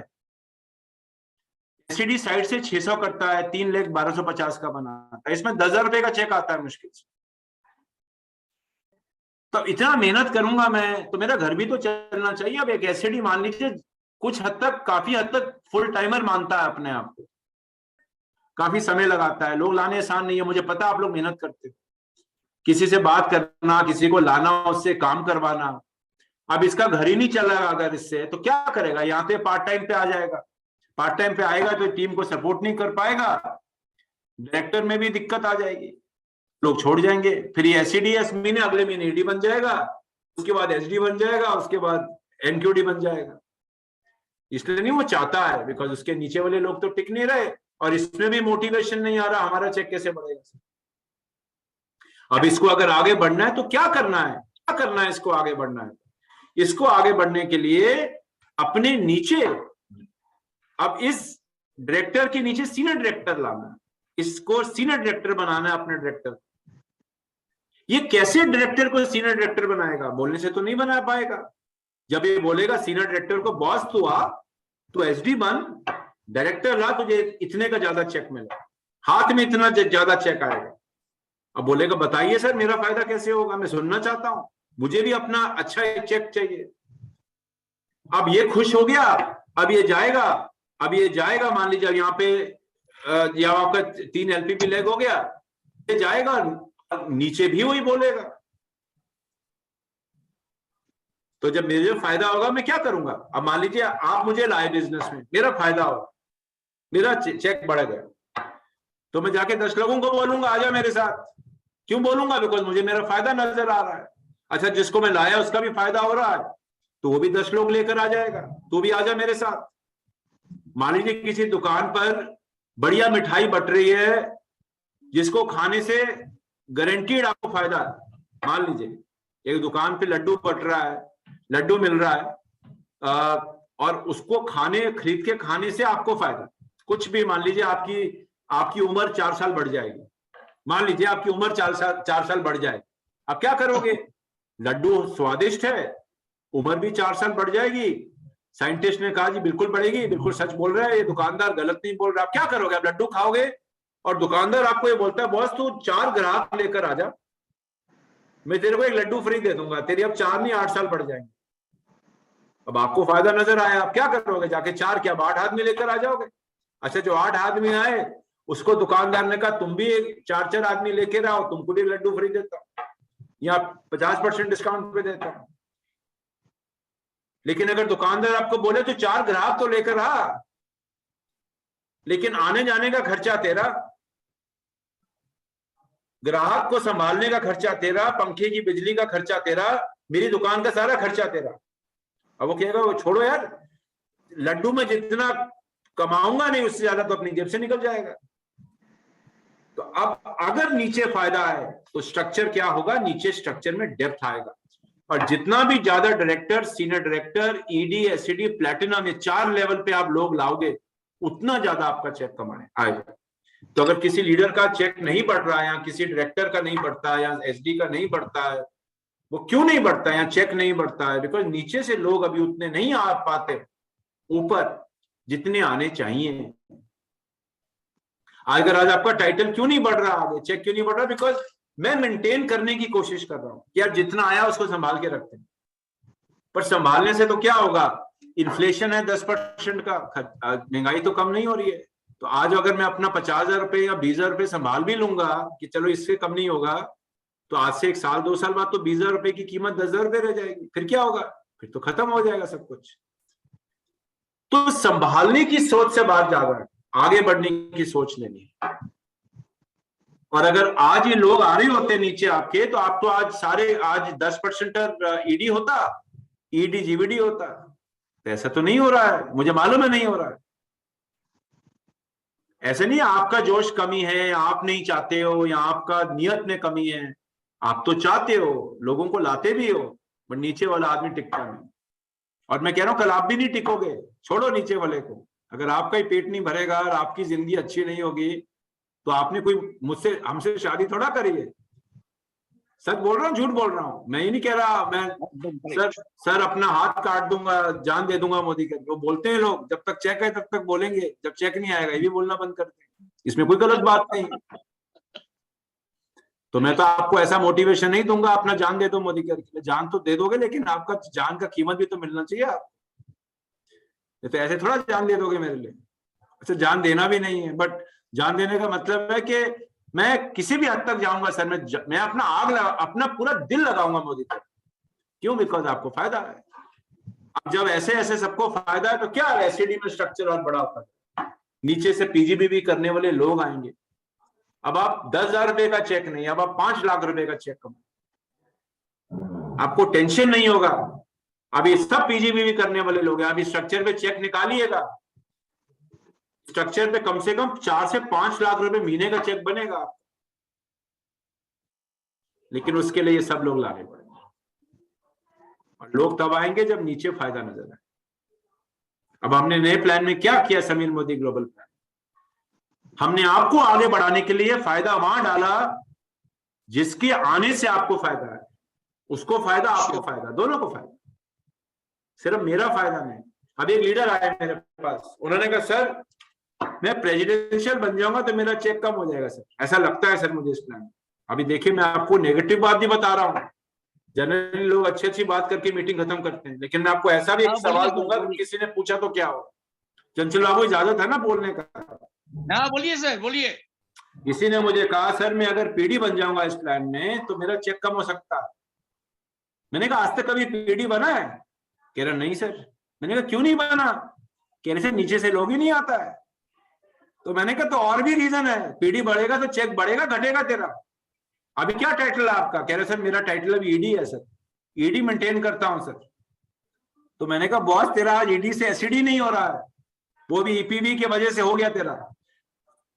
[SPEAKER 1] एसडी साइड से 600 करता है, 3,12,50 का बनाता है, इसमें 10,000 रुपए का चेक आता है मुश्किल से। तो इतना मेहनत करूंगा मैं, तो मेरा घर भी तो चलना चाहिए। अब एक एसडी मान लीजिए कुछ हद तक, काफी हद तक फुल टाइमर मानता है अपने आप को, काफी समय लगाता है। लोग लाने आसान नहीं है, मुझे पता आप लोग मेहनत करते हो, किसी से बात करना, किसी को लाना, उससे काम करवाना। अब इसका घर ही नहीं चल रहा अगर इससे, तो क्या करेगा? यहाँ पे पार्ट टाइम पे आ जाएगा। पार्ट टाइम पे आएगा तो टीम को सपोर्ट नहीं कर पाएगा, डायरेक्टर में भी दिक्कत आ जाएगी, लोग छोड़ जाएंगे। फिर ये एसडीएस महीने, अगले महीने ईडी बन जाएगा, उसके बाद एसडी बन जाएगा, उसके बाद एनक्यूडी बन जाएगा। इसलिए नहीं वो चाहता है, बिकॉज उसके नीचे वाले लोग तो टिक नहीं रहे, और इसमें भी मोटिवेशन नहीं आ रहा, हमारा चेक कैसे बढ़ेगा। अब इसको अगर आगे बढ़ना है तो क्या करना है? क्या करना है इसको आगे बढ़ना है? इसको आगे बढ़ने के लिए अपने नीचे, अब इस डायरेक्टर के नीचे सीनियर डायरेक्टर लाना है, इसको सीनियर डायरेक्टर बनाना है अपने डायरेक्टर। ये कैसे डायरेक्टर को सीनियर डायरेक्टर बनाएगा? बोलने से तो नहीं बना पाएगा। जब ये बोलेगा सीनियर डायरेक्टर को, बॉस तू आ, तू एसडी बन, डायरेक्टर ला, तुझे इतने का ज्यादा चेक मिला, हाथ में इतना ज्यादा चेक आएगा। अब बोलेगा बताइए सर मेरा फायदा कैसे होगा, मैं सुनना चाहता हूं, मुझे भी अपना अच्छा एक चेक चाहिए। अब ये खुश हो गया, अब ये जाएगा, मान लीजिए यहाँ पे या आपका 3 LPP लेग हो गया, ये जाएगा, नीचे भी वही बोलेगा। तो जब मेरे जो फायदा होगा मैं क्या करूंगा? अब मान लीजिए आप मुझे लाए बिजनेस में, मेरा फायदा होगा, मेरा चेक बढ़ गया, तो मैं जाके 10 लोगों को बोलूंगा आजा मेरे साथ। क्यों बोलूंगा? बिकॉज मुझे मेरा फायदा नजर आ रहा है। अच्छा, जिसको मैं लाया उसका भी फायदा हो रहा है, तो वो भी 10 लोग लेकर आ जाएगा, तू भी आजा मेरे साथ। मान लीजिए किसी दुकान पर बढ़िया मिठाई बट रही है, जिसको खाने से गारंटीड आपको फायदा है। मान लीजिए एक दुकान पे लड्डू बट रहा है, लड्डू मिल रहा है, और उसको खरीद के खाने से आपको फायदा कुछ भी। मान लीजिए आपकी उम्र 4 साल बढ़ जाएगी, मान लीजिए आपकी उम्र 4 साल बढ़ जाए, अब क्या करोगे? लड्डू स्वादिष्ट है, उम्र भी 4 साल बढ़ जाएगी, साइंटिस्ट ने कहा जी बिल्कुल बढ़ेगी, बिल्कुल सच बोल रहा है ये दुकानदार, गलत नहीं बोल रहा। आप क्या करोगे? आप लड्डू खाओगे और दुकानदार आपको ये बोलता है बॉस तू 4 ग्राहक लेकर आ जा, मैं तेरे को एक लड्डू फ्री दे दूंगा, तेरी अब 4 नहीं 8 साल बढ़ जाएंगे। अब आपको फायदा नजर आया, आप क्या करोगे? जाके 4 क्या 8 आदमी लेकर आ जाओगे। अच्छा, जो 8 आदमी आए उसको दुकानदार ने कहा तुम भी 4 आदमी लेके आओ, तुमको भी लड्डू फ्री देता हूं या 50% डिस्काउंट पे देता हूं। लेकिन अगर दुकानदार आपको बोले तो 4 ग्राहक तो लेकर आ, लेकिन आने जाने का खर्चा तेरा, ग्राहक को संभालने का खर्चा तेरा, पंखे की बिजली का खर्चा तेरा, मेरी दुकान का सारा खर्चा तेरा। अब वो कहेगा वो छोड़ो यार, लड्डू में जितना कमाऊंगा नहीं उससे ज्यादा तो अपनी जेब से निकल जाएगा। तो अब अगर नीचे फायदा है तो स्ट्रक्चर क्या होगा? नीचे स्ट्रक्चर में डेप्थ आएगा, और जितना भी ज्यादा director, senior director, ED, SED, platinum, ये 4 लेवल पे आप लोग लाओगे उतना ज्यादा आपका चेक कमाने आएगा। तो अगर किसी लीडर का चेक नहीं बढ़ रहा है, या किसी डायरेक्टर का नहीं बढ़ता है, या एसडी का नहीं बढ़ता है, वो क्यों नहीं बढ़ता है या चेक नहीं बढ़ता है? बिकॉज नीचे से लोग अभी उतने नहीं आ पाते ऊपर जितने आने चाहिए। अगर आज आपका टाइटल क्यों नहीं बढ़ रहा, आगे चेक क्यों नहीं बढ़ रहा? बिकॉज मैं मेंटेन करने की कोशिश कर रहा हूं कि यार जितना आया उसको संभाल के रखते हैं। पर संभालने से तो क्या होगा? इन्फ्लेशन है 10% का, महंगाई तो कम नहीं हो रही है। तो आज अगर मैं अपना 50,000 रुपए या 20,000 रुपए संभाल भी लूंगा कि चलो इससे कम नहीं होगा, तो आज से 1 साल 2 साल बाद तो 20,000 रुपए की कीमत 10,000 रुपए रह जाएगी। फिर क्या होगा? फिर तो खत्म हो जाएगा सब कुछ। तो संभालने की सोच से बाहर जा रहा है, आगे बढ़ने की सोच लेनी है। और अगर आज ये लोग आ रहे होते नीचे आपके, तो आप तो आज 10% ईडी होता, ईडी जीवीडी होता। तो ऐसा तो नहीं हो रहा है, मुझे मालूम है नहीं हो रहा है। ऐसे नहीं आपका जोश कमी है, आप नहीं चाहते हो, या आपका नियत में कमी है। आप तो चाहते हो, लोगों को लाते भी हो, बट नीचे वाला आदमी टिकता नहीं। और मैं कह रहा हूं कल आप भी नहीं टिकोगे, छोड़ो नीचे वाले को। अगर आपका ही पेट नहीं भरेगा और आपकी जिंदगी अच्छी नहीं होगी, तो आपने कोई हमसे शादी थोड़ा करी है। सच बोल रहा हूँ झूठ बोल रहा हूँ? मैं ये नहीं कह रहा मैं सर अपना हाथ काट दूंगा, जान दे दूंगा मोदी के। वो बोलते हैं लोग जब तक चेक है तब तक बोलेंगे, जब चेक नहीं आएगा ये भी बोलना बंद करते हैं। इसमें कोई गलत बात नहीं। तो मैं तो आपको ऐसा मोटिवेशन नहीं दूंगा अपना जान दे दो मोदी के लिए। जान तो दे दोगे, लेकिन आपका जान का कीमत भी तो मिलना चाहिए आप। तो ऐसे थोड़ा जान दे दोगे मेरे लिए। अच्छा, जान देना भी नहीं है, बट जान देने का मतलब है कि मैं किसी भी हद तक जाऊंगा सर, मैं अपना पूरा दिल लगाऊंगा मोदी पर। क्यों? बिकॉज आपको फायदा है। अब जब ऐसे ऐसे सबको फायदा है तो क्या एसईडी में स्ट्रक्चर और बड़ा होता है, नीचे से पीजीबीबी करने वाले लोग आएंगे। अब आप 10,000 रुपए का चेक नहीं, अब आप 5 लाख रुपए का चेक कमाओ, आपको टेंशन नहीं होगा। अभी सब पीजीबीबी करने वाले लोग हैं। अभी स्ट्रक्चर पे चेक निकालिएगा, स्ट्रक्चर पे कम से कम 4 से 5 लाख रुपए महीने का चेक बनेगा। लेकिन उसके लिए ये सब लोग लाने पड़ेंगे, और लोग तब आएंगे जब नीचे फायदा नजर आए। अब हमने नए प्लान में क्या किया? समीर मोदी ग्लोबल प्लान, हमने आपको आगे बढ़ाने के लिए फायदा वहां डाला जिसके आने से आपको फायदा है, उसको फायदा, आपको फायदा, दोनों को फायदा। सिर्फ मेरा फायदा नहीं। अब एक लीडर आया मेरे पास, उन्होंने कहा सर मैं प्रेसिडेंशियल बन जाऊंगा तो मेरा चेक कम हो जाएगा सर, ऐसा लगता है सर मुझे इस प्लान में। अभी देखिए मैं आपको नेगेटिव बात नहीं बता रहा हूँ, जनरली लोग अच्छी अच्छी बात करके मीटिंग खत्म करते हैं, लेकिन मैं आपको ऐसा भी एक सवाल दूंगा कि किसी ने पूछा तो क्या होगा। चंचल बाबू इजाजत है ना बोलने का?
[SPEAKER 2] हाँ बोलिए सर, बोलिए।
[SPEAKER 1] किसी ने मुझे कहा सर मैं अगर पीडी बन जाऊंगा इस प्लान में तो मेरा चेक कम हो सकता है। मैंने कहा आज तक कभी पीडी बना है? कह रहा नहीं सर। मैंने कहा क्यों नहीं बना? कह रहे से नीचे से लोग ही नहीं आता है। तो मैंने कहा तो और भी रीजन है, पीडी बढ़ेगा तो चेक बढ़ेगा घटेगा तेरा। अभी क्या टाइटल है आपका? कह रहे सर मेरा टाइटल अभी ईडी है सर, ईडी मेंटेन करता हूं सर। तो मैंने कहा बॉस तेरा आज ईडी से एसईडी नहीं हो रहा है, वो भी ईपीवी की वजह से हो गया तेरा।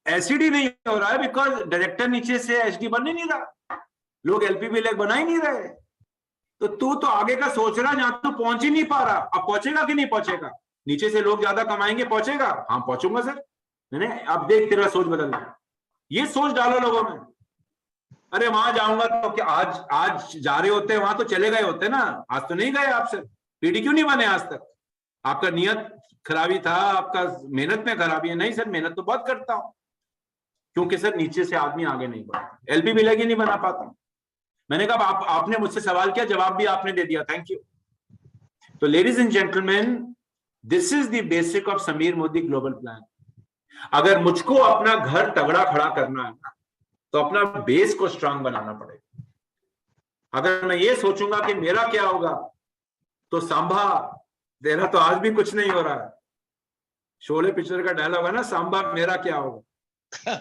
[SPEAKER 1] एसईडी नहीं हो रहा है बिकॉज डायरेक्टर नीचे से एचडी बन ही नहीं रहा, लोग एलपीबी लेग बना ही नहीं रहे। तो तू तो आगे का सोच रहा जहां तू पहुंच ही नहीं पा रहा। अब पहुंचेगा कि नहीं पहुंचेगा? नीचे से लोग ज्यादा कमाएंगे, पहुंचेगा? हाँ पहुंचूंगा सर। मैंने अब देख तेरा सोच बदल, ये सोच डालो लोगों में। अरे वहां जाऊंगा तो क्या, आज जा रहे होते वहां तो चले गए होते ना, आज तो नहीं गए आपसे। पीडी क्यों नहीं बने आज तक? आपका नियत खराबी था, आपका मेहनत में खराबी है? नहीं सर मेहनत तो बहुत करता हूं, क्योंकि सर नीचे से आदमी आगे नहीं बढ़ता, एलपी लगी नहीं बना पाता। मैंने कहा आपने मुझसे सवाल किया, जवाब भी आपने दे दिया, थैंक यू। तो ladies and gentleman, this is the basic of Sameer Modi global plan. अगर मुझको अपना घर तगड़ा खड़ा करना है तो अपना बेस को स्ट्रांग बनाना पड़ेगा। अगर मैं ये सोचूंगा कि मेरा क्या होगा, तो सांभा तेरा तो आज भी कुछ नहीं हो रहा है। शोले पिक्चर का डायलॉग है ना, सांभा मेरा क्या होगा,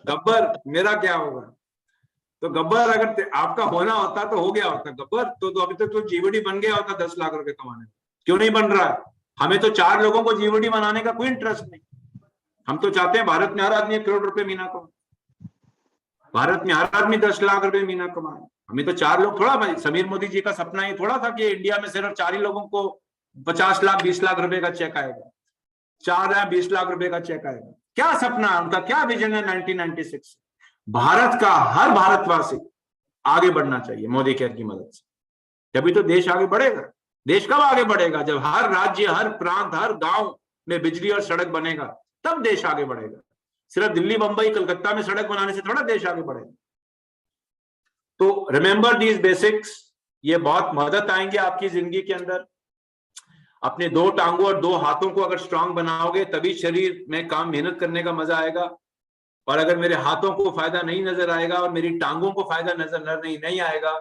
[SPEAKER 1] गब्बर मेरा क्या होगा। तो गब्बर अगर आपका होना होता तो हो गया होता गब्बर, तो अभी तक तो जीवडी बन गया होता 10 लाख रुपए कमाने। क्यों नहीं बन रहा है? हमें तो 4 लोगों को जीवडी बनाने का कोई इंटरेस्ट नहीं। हम तो चाहते हैं भारत में हर आदमी 1 करोड़ रुपए महीना कमाए, भारत में हर आदमी 10 लाख रुपए महीना कमाए। हमें तो 4 लोग थोड़ा, भाई समीर मोदी जी का सपना ये थोड़ा था कि इंडिया में सिर्फ 4 ही लोगों को 50 लाख 20 लाख रुपए का चेक आएगा, 4 या 20 लाख रुपए का चेक आएगा। क्या सपना है उनका, क्या विजन है 1996? भारत का हर भारतवासी आगे बढ़ना चाहिए मोदी केयर की मदद से, तभी तो देश आगे बढ़ेगा। देश कब आगे बढ़ेगा? जब हर राज्य, हर प्रांत, हर गांव में बिजली और सड़क बनेगा, तब देश आगे बढ़ेगा। सिर्फ दिल्ली, मुंबई, कलकत्ता में सड़क बनाने से थोड़ा देश आगे बढ़ेगा। तो रिमेंबर दीज बेसिक्स, ये बहुत मदद आएंगे आपकी जिंदगी के अंदर। अपने 2 टांगों और 2 हाथों को अगर स्ट्रांग बनाओगे तभी शरीर में काम मेहनत करने का मजा आएगा। और अगर मेरे हाथों को फायदा नहीं नजर आएगा और मेरी टांगों को फायदा नजर नहीं आएगा,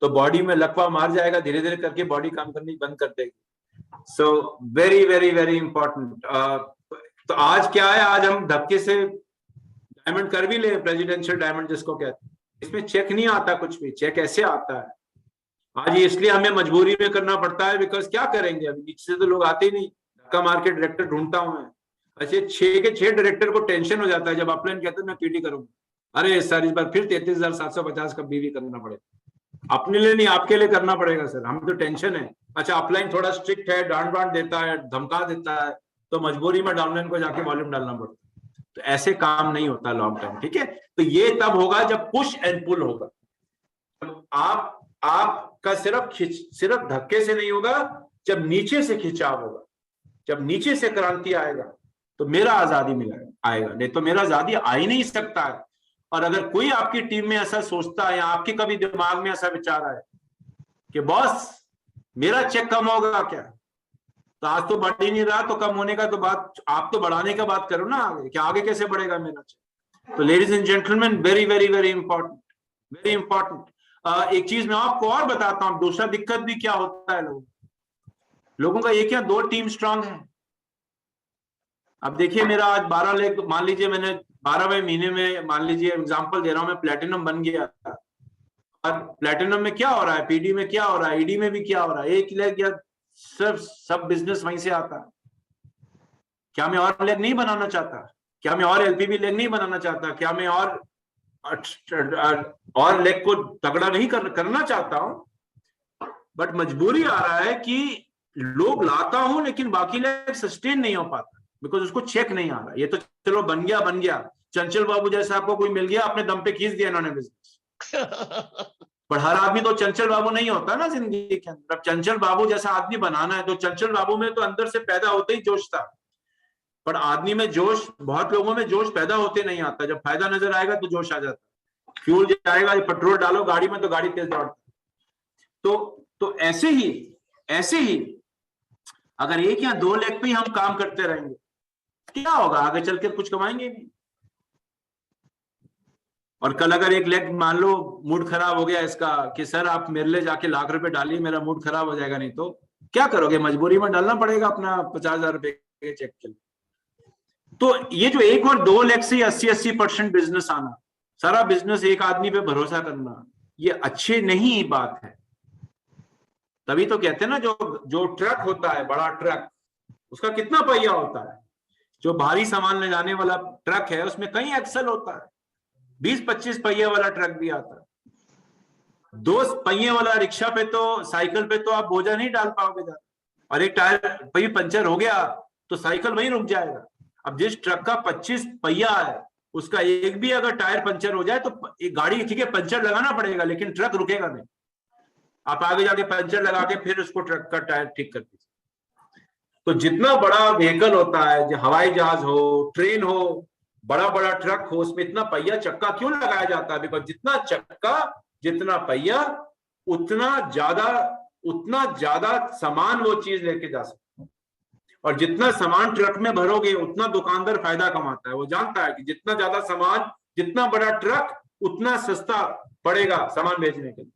[SPEAKER 1] तो बॉडी में लकवा मार जाएगा, धीरे धीरे करके बॉडी काम करनी बंद कर देगी। So very very very important. तो आज क्या है, आज हम धक्के से डायमंड कर भी ले, प्रेसिडेंशियल डायमंड जिसको कहते हैं। इसमें चेक नहीं आता कुछ भी, चेक ऐसे आता है आज। इसलिए हमें मजबूरी में करना पड़ता है, बिकॉज क्या करेंगे, अभी नीचे से तो लोग आते ही नहीं। धक्का मार के डायरेक्टर ढूंढता हूं मैं। ऐसे 6 के 6 डायरेक्टर को टेंशन हो जाता है जब अपलाइन कहते हैं मैं पीडी करूंगा। अरे सर इस बार फिर 33,750 का बीवी करना पड़ेगा। अपने लिए नहीं, आपके लिए करना पड़ेगा सर, हमें तो टेंशन है। अच्छा अपलाइन थोड़ा स्ट्रिक्ट है, डांट वांट देता है, धमका देता है, तो मजबूरी में डाउनलाइन को जाके वॉल्यूम डालना पड़ता है। तो ऐसे काम नहीं होता लॉन्ग टर्म, ठीक है। तो ये तब होगा जब पुश एंड पुल होगा। आपका सिर्फ धक्के से नहीं होगा, जब नीचे से खिंचाव होगा, जब नीचे से क्रांति आएगा तो मेरा आजादी मिलेगा, आएगा। नहीं तो मेरा आजादी आ ही नहीं सकता है। और अगर कोई आपकी टीम में ऐसा सोचता है या आपके कभी दिमाग में ऐसा विचार आए कि बॉस मेरा चेक कम होगा क्या, तो आज तो बढ़ ही नहीं रहा, तो कम होने का तो बात, आप तो बढ़ाने का बात करो ना आगे, कि आगे कैसे बढ़ेगा मेरा चेक। तो ladies and gentleman, very very very important, very important. एक चीज मैं आपको और बताता हूं, दूसरा दिक्कत भी क्या होता है लोगों का, ये क्या 2 टीम स्ट्रांग है। अब देखिए मेरा आज 12 लेग, मान लीजिए मैंने 12वें महीने में, मान लीजिए एग्जांपल दे रहा हूं मैं, प्लेटिनम बन गया। और प्लेटिनम में क्या हो रहा है, पीडी में क्या हो रहा है, ईडी में भी क्या हो रहा है, एक लेग या सब बिजनेस वहीं से आता है। क्या मैं और लेग नहीं बनाना चाहता? क्या मैं और एलपीबी लेग नहीं बनाना चाहता? क्या मैं और लेग को तगड़ा नहीं करना चाहता हूं? बट मजबूरी आ रहा है कि लोग लाता हूं लेकिन बाकी लेग सस्टेन नहीं हो पाता, बिकॉज उसको चेक नहीं आ रहा। ये तो चलो बन गया, चंचल बाबू जैसा आपको कोई मिल गया, अपने दम पे खींच दिया इन्होंने बिजनेस। पर हर आदमी तो चंचल बाबू नहीं होता ना जिंदगी के अंदर। अब चंचल बाबू जैसा आदमी बनाना है तो चंचल बाबू में तो अंदर से पैदा होते ही जोश था, पर आदमी में जोश, बहुत लोगों में जोश पैदा होते नहीं आता, जब फायदा नजर आएगा तो जोश आ जाता है। फ्यूल जाएगा, पेट्रोल डालो गाड़ी में तो गाड़ी तेज दौड़ती। तो ऐसे ही अगर 1 या 2 लेग पे ही हम काम करते रहेंगे, क्या होगा? आगे चल के कुछ कमाएंगे नहीं। और कल अगर 1 लेग मान लो मूड खराब हो गया इसका कि सर आप मेरे लिए जाके लाख रुपए डालिए, मेरा मूड खराब हो जाएगा, नहीं तो क्या करोगे? मजबूरी में डालना पड़ेगा अपना 50,000 रुपए के चेक के लिए। तो ये जो 1 और 2 लेग से 80% बिजनेस आना, सारा बिजनेस एक आदमी पे भरोसा करना, ये अच्छी नहीं बात है। तभी तो कहते हैं ना, जो ट्रक होता है, बड़ा ट्रक, उसका कितना पहिया होता है? जो भारी सामान ले जाने वाला ट्रक है उसमें कई एक्सल होता है। 20-25 पहिए वाला ट्रक भी आता है। 2 पहिए वाला रिक्शा पे तो, साइकिल पे तो आप बोझा नहीं डाल पाओगे जा, और एक टायर पहिया पंचर हो गया तो साइकिल वहीं रुक जाएगा। अब जिस ट्रक का 25 पहिया है, उसका एक भी अगर टायर पंचर हो जाए तो एक गाड़ी, ठीक है पंचर लगाना पड़ेगा लेकिन ट्रक रुकेगा नहीं। आप आगे जाके पंचर लगा के फिर उसको ट्रक का टायर ठीक कर दीजिए। तो जितना बड़ा व्हीकल होता है, जो हवाई जहाज हो, ट्रेन हो, बड़ा बड़ा ट्रक हो, उसमें इतना पहिया चक्का क्यों लगाया जाता है? बिकॉज जितना चक्का, जितना पहिया, उतना ज्यादा सामान वो चीज लेके जा सकता है। और जितना सामान ट्रक में भरोगे उतना दुकानदार फायदा कमाता है। वो जानता है कि जितना ज्यादा सामान, जितना बड़ा ट्रक, उतना सस्ता पड़ेगा सामान बेचने के लिए।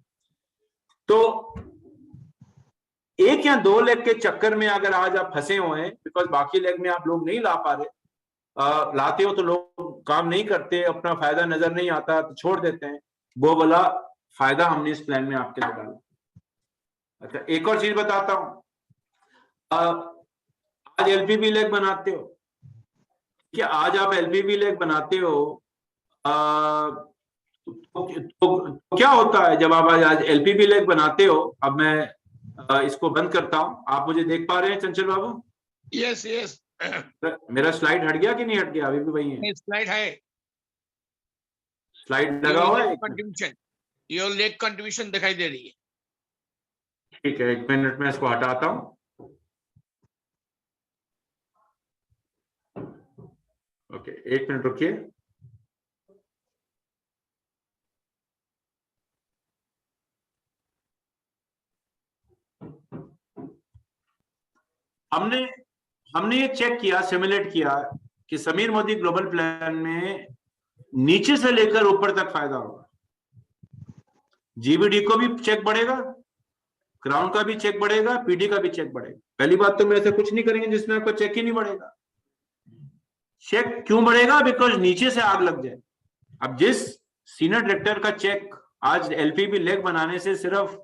[SPEAKER 1] तो 1 या 2 लेग के चक्कर में अगर आज आप फंसे हुए हैं, बिकॉज बाकी लेग में आप लोग नहीं ला पा रहे, लाते हो तो लोग काम नहीं करते, अपना फायदा नजर नहीं आता तो छोड़ देते हैं, वो वाला फायदा हमने इस प्लान में आपके लिए डाला। अच्छा, एक और चीज बताता हूं। आज एलपीबी लेग बनाते हो, क्या आज आप एलपीबी लेग बनाते हो, तो क्या होता है जब आप आज एलपीबी लेग बनाते हो? अब मैं इसको बंद करता हूं। आप मुझे देख पा रहे हैं चंचल बाबू?
[SPEAKER 2] Yes yes.
[SPEAKER 1] मेरा स्लाइड हट गया कि नहीं हट गया? अभी भी वही है,
[SPEAKER 2] स्लाइड है,
[SPEAKER 1] स्लाइड लगा हुआ है।
[SPEAKER 2] कंट्रीब्यूशन, योर लेग कंट्रीब्यूशन दिखाई दे रही है।
[SPEAKER 1] ठीक है, 1 मिनट में इसको हटाता हूं। ओके, 1 मिनट रुकिए। हमने ये चेक किया, सिमुलेट किया कि समीर मोदी ग्लोबल प्लान में नीचे से लेकर ऊपर तक फायदा होगा। जीबीडी को भी चेक बढ़ेगा, क्राउन का भी चेक बढ़ेगा, पीडी का भी चेक बढ़ेगा। पहली बात तो मैं ऐसा कुछ नहीं करेंगे जिसमें आपका चेक ही नहीं बढ़ेगा। चेक क्यों बढ़ेगा? बिकॉज नीचे से आग लग जाए। अब जिस सीनियर डायरेक्टर का चेक आज एलपीबी लेग बनाने से सिर्फ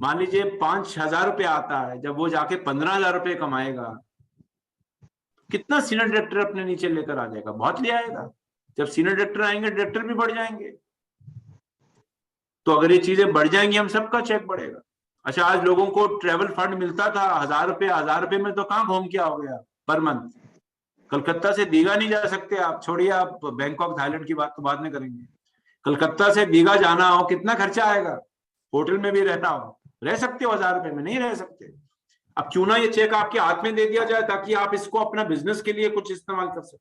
[SPEAKER 1] मान लीजिए 5,000 रुपये आता है, जब वो जाके 15,000 रुपये कमाएगा, कितना सीनियर डायरेक्टर अपने नीचे लेकर आ जाएगा? बहुत ले आएगा। जब सीनियर डायरेक्टर आएंगे, डायरेक्टर भी बढ़ जाएंगे। तो अगर ये चीजें बढ़ जाएंगी, हम सबका चेक बढ़ेगा। अच्छा, आज लोगों को ट्रेवल फंड मिलता था 1,000 रुपये में तो कहाँ घूम के आओगे आप पर मंथ? कलकत्ता से दीघा नहीं जा सकते आप, छोड़िए आप बैंकॉक थाईलैंड की बात तो बाद में करेंगे। कलकत्ता से दीघा जाना हो, कितना खर्चा आएगा? होटल में भी रहना हो, रह सकते हो 1,000 रुपये में? नहीं रह सकते। अब क्यों ना ये चेक आपके हाथ में दे दिया जाए ताकि आप इसको अपना बिजनेस के लिए कुछ इस्तेमाल कर सकें।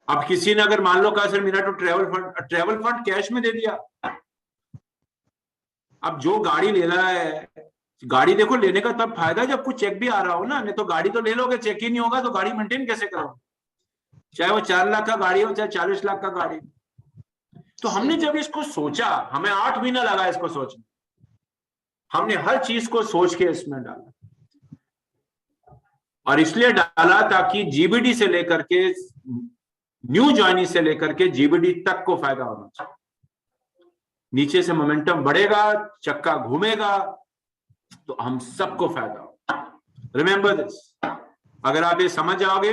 [SPEAKER 1] अब किसी ने अगर मान लो कहा सर मेरा तो ट्रेवल फंड कैश में दे दिया। अब जो गाड़ी ले रहा है, गाड़ी देखो लेने का तब फायदा जब कुछ चेक भी आ रहा हो ना, नहीं तो गाड़ी तो ले लोगे, चेक ही नहीं होगा तो गाड़ी मेंटेन कैसे करोगे? चाहे वो 4 लाख का गाड़ी हो, चाहे 40 लाख का गाड़ी। तो हमने जब इसको सोचा, हमें 8 महीना लगा इसको सोचने। हमने हर चीज को सोच के इसमें डाला, और इसलिए डाला ताकि जीबीडी से लेकर के, न्यू ज्वाइनी से लेकर के जीबीडी तक को फायदा होना चाहिए। नीचे से मोमेंटम बढ़ेगा, चक्का घूमेगा तो हम सबको फायदा होगा। Remember this. अगर आप ये समझ जाओगे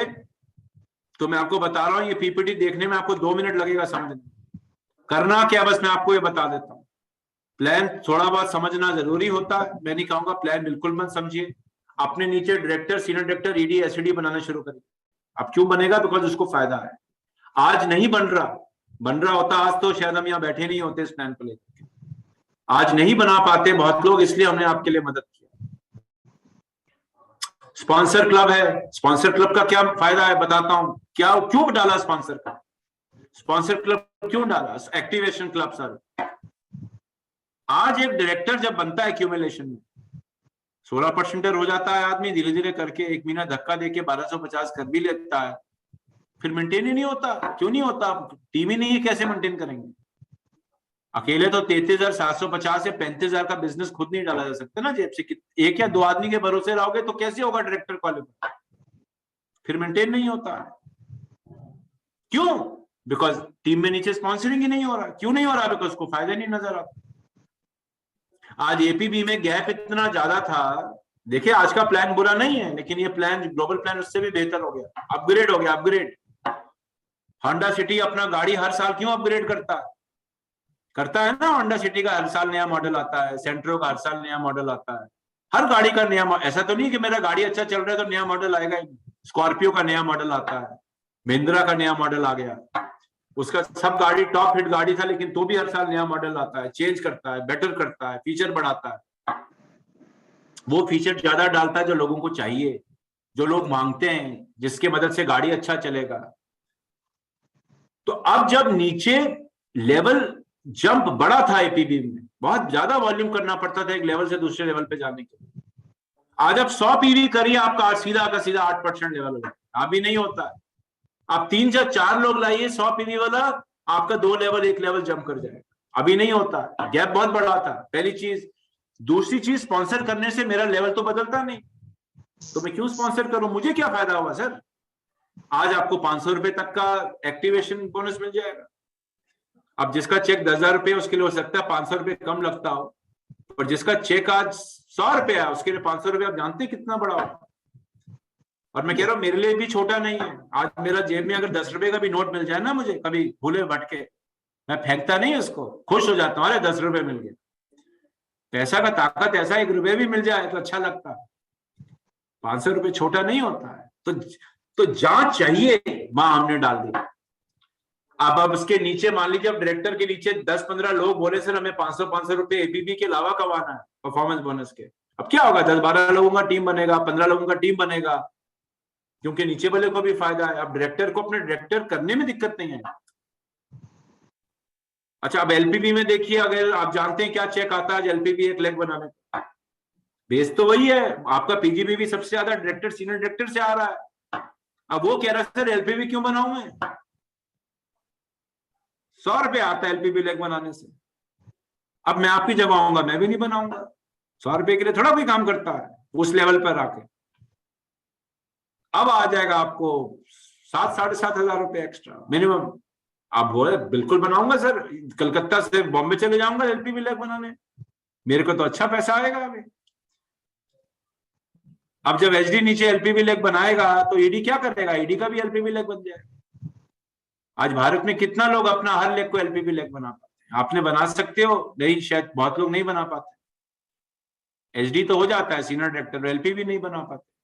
[SPEAKER 1] तो मैं आपको बता रहा हूं, ये पीपीटी देखने में आपको 2 मिनट लगेगा समझने। करना क्या, बस मैं आपको ये बता देता हूं। प्लान थोड़ा बहुत समझना जरूरी होता है, मैं नहीं कहूंगा प्लान बिल्कुल मत समझिए। अपने नीचे director, senior director, ED, SED बनाना शुरू करिए। अब क्यों बनेगा? बिकॉज उसको फायदा है। आज नहीं बन रहा होता आज तो शायद हम यहाँ बैठे नहीं होते इस प्लान को लेकर। आज नहीं बना पाते बहुत लोग, इसलिए हमने आपके लिए मदद किया। स्पॉन्सर क्लब है, स्पॉन्सर क्लब का क्या फायदा है बताता हूं। क्या, क्यों डाला स्पॉन्सर क्लब? स्पॉन्सर क्लब क्यों डाला? Activation club sir. आज एक डायरेक्टर जब बनता है एक्यूमुलेशन में 16% हो जाता है आदमी, धीरे धीरे करके एक महीना धक्का देके 1250 कर भी लेता है, फिर मेंटेन ही नहीं होता। क्यों नहीं होता? टीम ही नहीं है, कैसे मेंटेन करेंगे? अकेले तो 33,750 या 35,000 का बिजनेस खुद नहीं डाला जा सकता ना जेब से। एक या दो आदमी के भरोसे रहोगे तो कैसे होगा डायरेक्टर क्वालिफाई? फिर मेंटेन नहीं होता है। क्यों? बिकॉज टीम में नीचे स्पॉन्सरिंग ही नहीं हो रहा। क्यों नहीं हो रहा? बिकॉज उसको फायदा नहीं नजर आता। आज एपीबी में गैप इतना ज्यादा था। देखिए आज का प्लान बुरा नहीं है, लेकिन ये प्लान, ग्लोबल प्लान, उससे भी बेहतर हो गया, अपग्रेड हो गया, अपग्रेड। होंडा सिटी अपना गाड़ी हर साल क्यों अपग्रेड करता है ना? होंडा सिटी का हर साल नया मॉडल आता है, सेंट्रो का हर साल नया मॉडल आता है, हर गाड़ी का नया। ऐसा तो नहीं कि मेरा गाड़ी अच्छा चल रहा है तो नया मॉडल आएगा। स्कॉर्पियो का नया मॉडल आता है, महिंद्रा का नया मॉडल आ गया, उसका सब गाड़ी टॉप हिट गाड़ी था, लेकिन तो भी हर साल नया मॉडल आता है, चेंज करता है, बेटर करता है, फीचर बढ़ाता है। वो फीचर ज्यादा डालता है जो लोगों को चाहिए, जो लोग मांगते हैं, जिसके मदद से गाड़ी अच्छा चलेगा। तो अब जब नीचे लेवल जंप बड़ा था एपीबी में, बहुत ज्यादा वॉल्यूम करना पड़ता था एक लेवल से दूसरे लेवल पे जाने के लिए। आज आप 100 पीवी करिए, आपका सीधा का सीधा 8% लेवल हो जाता है। अभी नहीं होता है। आप 3 या 4 लोग लाइए 100 पीवी वाला, आपका 2 लेवल 1 लेवल जंप कर जाएगा। अभी नहीं होता, गैप बहुत बड़ा था, पहली चीज। दूसरी चीज, स्पॉन्सर करने से मेरा लेवल तो बदलता नहीं, तो मैं क्यों स्पॉन्सर करूं? मुझे क्या फायदा हुआ सर? आज आपको 500 रुपए तक का एक्टिवेशन बोनस मिल जाएगा। अब जिसका चेक 10,000 रुपए, उसके लिए हो सकता है 500 रुपए कम लगता हो, और जिसका चेक आज 100 रुपए है, उसके लिए 500 रुपए आप जानते हैं कितना बड़ा होगा। और मैं कह रहा हूं मेरे लिए भी छोटा नहीं है। आज मेरा जेब में अगर 10 रुपए का भी नोट मिल जाए ना, मुझे कभी भूले भटके, मैं फेंकता नहीं उसको, खुश हो जाता हूँ, अरे 10 रुपए मिल गए। पैसा का ताकत ऐसा, 1 रुपए भी मिल जाए तो अच्छा लगता है। 500 रुपए छोटा नहीं होता है। तो जहां चाहिए वहां हमने डाल दिया। अब उसके नीचे मान लीजिए, अब डायरेक्टर के नीचे 10-15 लोग बोले सर हमें 500 रुपए एपीबी के अलावा कमाना है परफॉर्मेंस बोनस के। अब क्या होगा? 10-12 लोगों का टीम बनेगा, 15 लोगों का टीम बनेगा, क्योंकि नीचे वाले को भी फायदा है। अब डायरेक्टर को अपने डायरेक्टर करने में दिक्कत नहीं है। अच्छा, अब एलपीबी में देखिए, अगर आप जानते हैं क्या चेक आता है एलपीबी 1 लाख बनाने का, बेस तो वही है। आपका पीजीबी भी सबसे ज्यादा डायरेक्टर, सीनियर डायरेक्टर से आ रहा है। अब वो कह रहा है सर एलपीबी क्यों बनाऊं मैं? 100 रुपए आता है एलपीबी लेग बनाने से। अब मैं आपकी जगह आऊंगा, मैं भी नहीं बनाऊंगा। 100 रुपए के लिए थोड़ा कोई काम करता है उस लेवल पर आके। अब आ जाएगा आपको 7-7,500 रुपए एक्स्ट्रा मिनिमम। आप बोले बिल्कुल बनाऊंगा सर, कलकत्ता से बॉम्बे चले जाऊंगा एलपीबी लेग बनाने, मेरे को तो अच्छा पैसा आएगा अभी। अब जब एचडी नीचे एलपीबी लेग बनाएगा तो ईडी क्या करेगा? ईडी का भी एलपीबी लेग बन जाएगा। आज भारत में कितना लोग अपना हर लेग को एलपीबी लेग बना पाते हैं? आपने बना सकते हो, नहीं, शायद बहुत लोग नहीं बना पाते। एचडी तो हो जाता है सीनियर डायरेक्टर, एलपीबी नहीं बना पाते।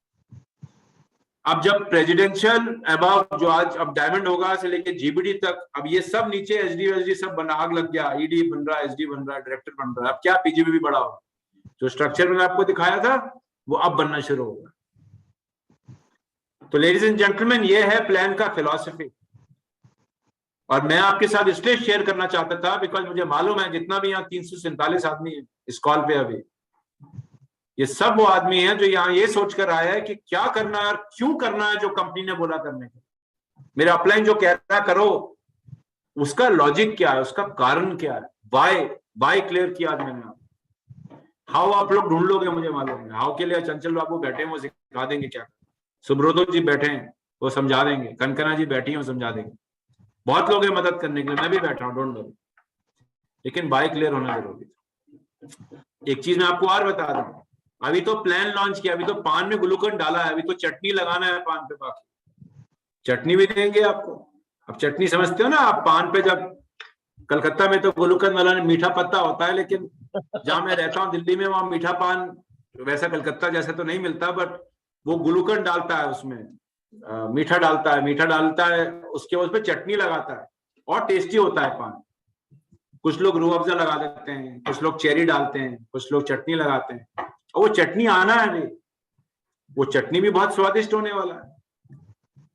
[SPEAKER 1] अब जब प्रेसिडेंशियल अबव, जो आज अब डायमंड होगा से लेके जीबीडी तक, अब ये सब नीचे एचडी सब बना, आग लग गया, ईडी बन रहा है, एचडी बन रहा है, डायरेक्टर बन रहा है। अब क्या पीजीबी भी बड़ा होगा? जो स्ट्रक्चर में आपको दिखाया था वो अब बनना शुरू होगा। तो लेडीज एंड जेंटलमैन, ये है प्लान का फिलॉसफी। और मैं आपके साथ इसलिए शेयर करना चाहता था बिकॉज मुझे मालूम है जितना भी यहाँ 347 आदमी है इस कॉल पे अभी, ये सब वो आदमी हैं जो यहाँ ये सोचकर आया है कि क्या करना है और क्यों करना है जो कंपनी ने बोला करने का। मेरा अपलाइन जो कह रहा करो, उसका लॉजिक क्या है, उसका कारण क्या है, बाय क्लियर किया आज मैंने। हाउ आप लोग ढूंढ लोगे मुझे मालूम है। हाउ के लिए चंचल बाबू बैठे हैं, वो सिखा देंगे क्या। सुब्रतो जी बैठे हैं, वो समझा देंगे। कनकना जी बैठी हैं, वो समझा देंगे। बहुत लोग हैं मदद करने के लिए, मैं भी बैठा हूँ, डोंट वरी। लेकिन बाय क्लियर होना जरूरी है। एक चीज मैं आपको और बता दूं, अभी तो प्लान लॉन्च किया, अभी तो पान में ग्लूकोन डाला है, अभी तो चटनी लगाना है पान पे। बाकी चटनी भी देंगे आपको। अब चटनी समझते हो ना आप, पान पे जब कलकत्ता में तो ग्लूकोन वाला मीठा पत्ता होता है, लेकिन जहां मैं रहता हूँ दिल्ली में, वहां मीठा पान वैसा कलकत्ता जैसा तो नहीं मिलता, बट वो ग्लूकोन डालता है उसमें, मीठा डालता है उसके उस पर चटनी लगाता है और टेस्टी होता है पान। कुछ लोग रूह अफ़ज़ा लगा देते हैं, कुछ लोग चेरी डालते हैं, कुछ लोग चटनी लगाते हैं। और वो चटनी आना है अभी, वो चटनी भी बहुत स्वादिष्ट होने वाला है।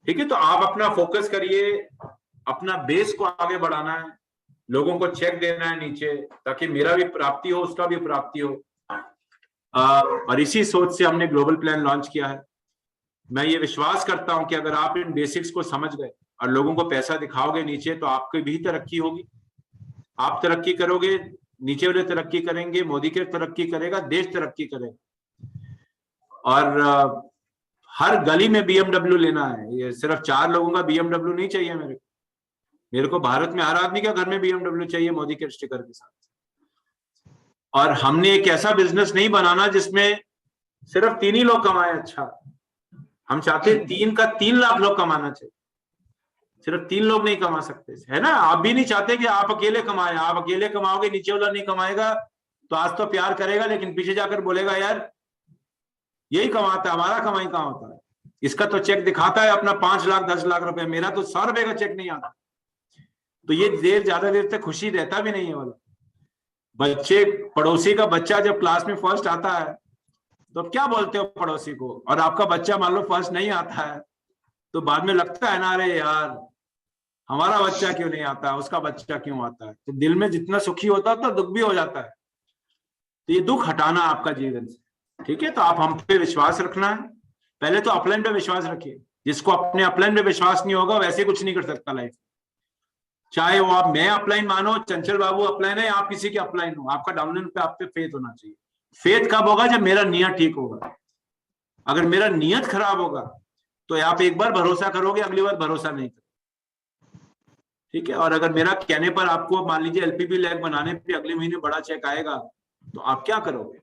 [SPEAKER 1] ठीक है, तो आप अपना फोकस करिए, अपना बेस को आगे बढ़ाना है, लोगों को चेक देना है नीचे, ताकि मेरा भी प्राप्ति हो, उसका भी प्राप्ति हो। और इसी सोच से हमने ग्लोबल प्लान लॉन्च किया है। मैं ये विश्वास करता हूं कि अगर आप इन बेसिक्स को समझ गए और लोगों को पैसा दिखाओगे नीचे, तो आपकी भी तरक्की होगी। आप तरक्की करोगे, नीचे वाले तरक्की करेंगे, मोदी के तरक्की करेगा, देश तरक्की करेगा। और हर गली में BMW लेना है। ये सिर्फ 4 लोगों का BMW नहीं चाहिए मेरे को भारत में हर आदमी के घर में BMW चाहिए, मोदी के स्टिकर के साथ। और हमने एक ऐसा बिजनेस नहीं बनाना जिसमें सिर्फ 3 ही लोग कमाए। अच्छा, हम चाहते हैं 3 का 3 लाख लोग कमाना चाहिए। सिर्फ 3 लोग नहीं कमा सकते, है ना। आप भी नहीं चाहते कि आप अकेले कमाए। आप अकेले कमाओगे, नीचे वाला नहीं कमाएगा, तो आज तो प्यार करेगा, लेकिन पीछे जाकर बोलेगा यार यही कमाता है, हमारा कमाई कहाँ होता है। इसका तो चेक दिखाता है अपना 5 लाख 10 लाख रुपए, मेरा तो 100 रुपए का चेक नहीं आता। तो ये ज्यादा देर तक खुशी रहता भी नहीं है वाला। बच्चे, पड़ोसी का बच्चा जब क्लास में फर्स्ट आता है तो क्या बोलते हो पड़ोसी को, और आपका बच्चा मान लो फर्स्ट नहीं आता है, तो बाद में लगता है ना, अरे यार हमारा बच्चा क्यों नहीं आता, उसका बच्चा क्यों आता है। तो दिल में जितना सुखी होता है तो दुख भी हो जाता है। तो ये दुख हटाना आपका जीवन से, ठीक है। तो आप हम पे विश्वास रखना है। पहले तो अपलाइन पे विश्वास रखिए। जिसको अपने अपलाइन पे विश्वास नहीं होगा वैसे कुछ नहीं कर सकता लाइफ। चाहे वो आप मैं अपलाइन मानो, चंचल बाबू अपलाइन है, आप किसी के अपलाइन हो, आपका डाउनलाइन पे आप पे फेथ होना चाहिए। फेथ कब होगा? जब मेरा नियत ठीक होगा। अगर मेरा नियत खराब होगा तो आप एक बार भरोसा करोगे, अगली बार भरोसा नहीं करोगे, ठीक है। और अगर मेरा कहने पर आपको मान लीजिए LPP लैग बनाने पे अगले महीने बड़ा चेक आएगा, तो आप क्या करोगे?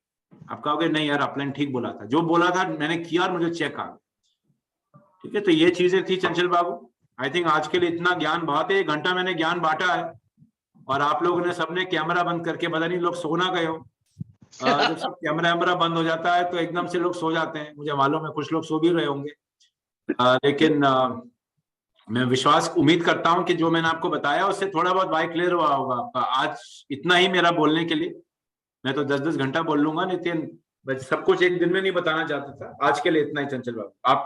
[SPEAKER 1] आप कहोगे नहीं यार अपलाइन ठीक बोला था, जो बोला था मैंने किया और मुझे चेक आ गया, ठीक है। तो ये चीजें थी चंचल बाबू। आई थिंक आज के लिए इतना ज्ञान बहुत है। 1 घंटा मैंने ज्ञान बांटा है, और आप लोगों ने सबने कैमरा बंद करके, पता नहीं लोग सो ना गए हो। जब सब कैमरा बंद हो जाता है तो एकदम से लोग सो जाते हैं, मुझे मालूम है कुछ लोग सो भी रहे होंगे। लेकिन मैं विश्वास उम्मीद करता हूं कि जो मैंने आपको बताया उससे थोड़ा बहुत वाई क्लियर हुआ होगा आपका। आज इतना ही मेरा बोलने के लिए। मैं तो 10-10 घंटा बोल लूंगा, लेकिन सब कुछ एक दिन में नहीं बताना चाहता था। आज के लिए इतना ही चंचल बाबू। आप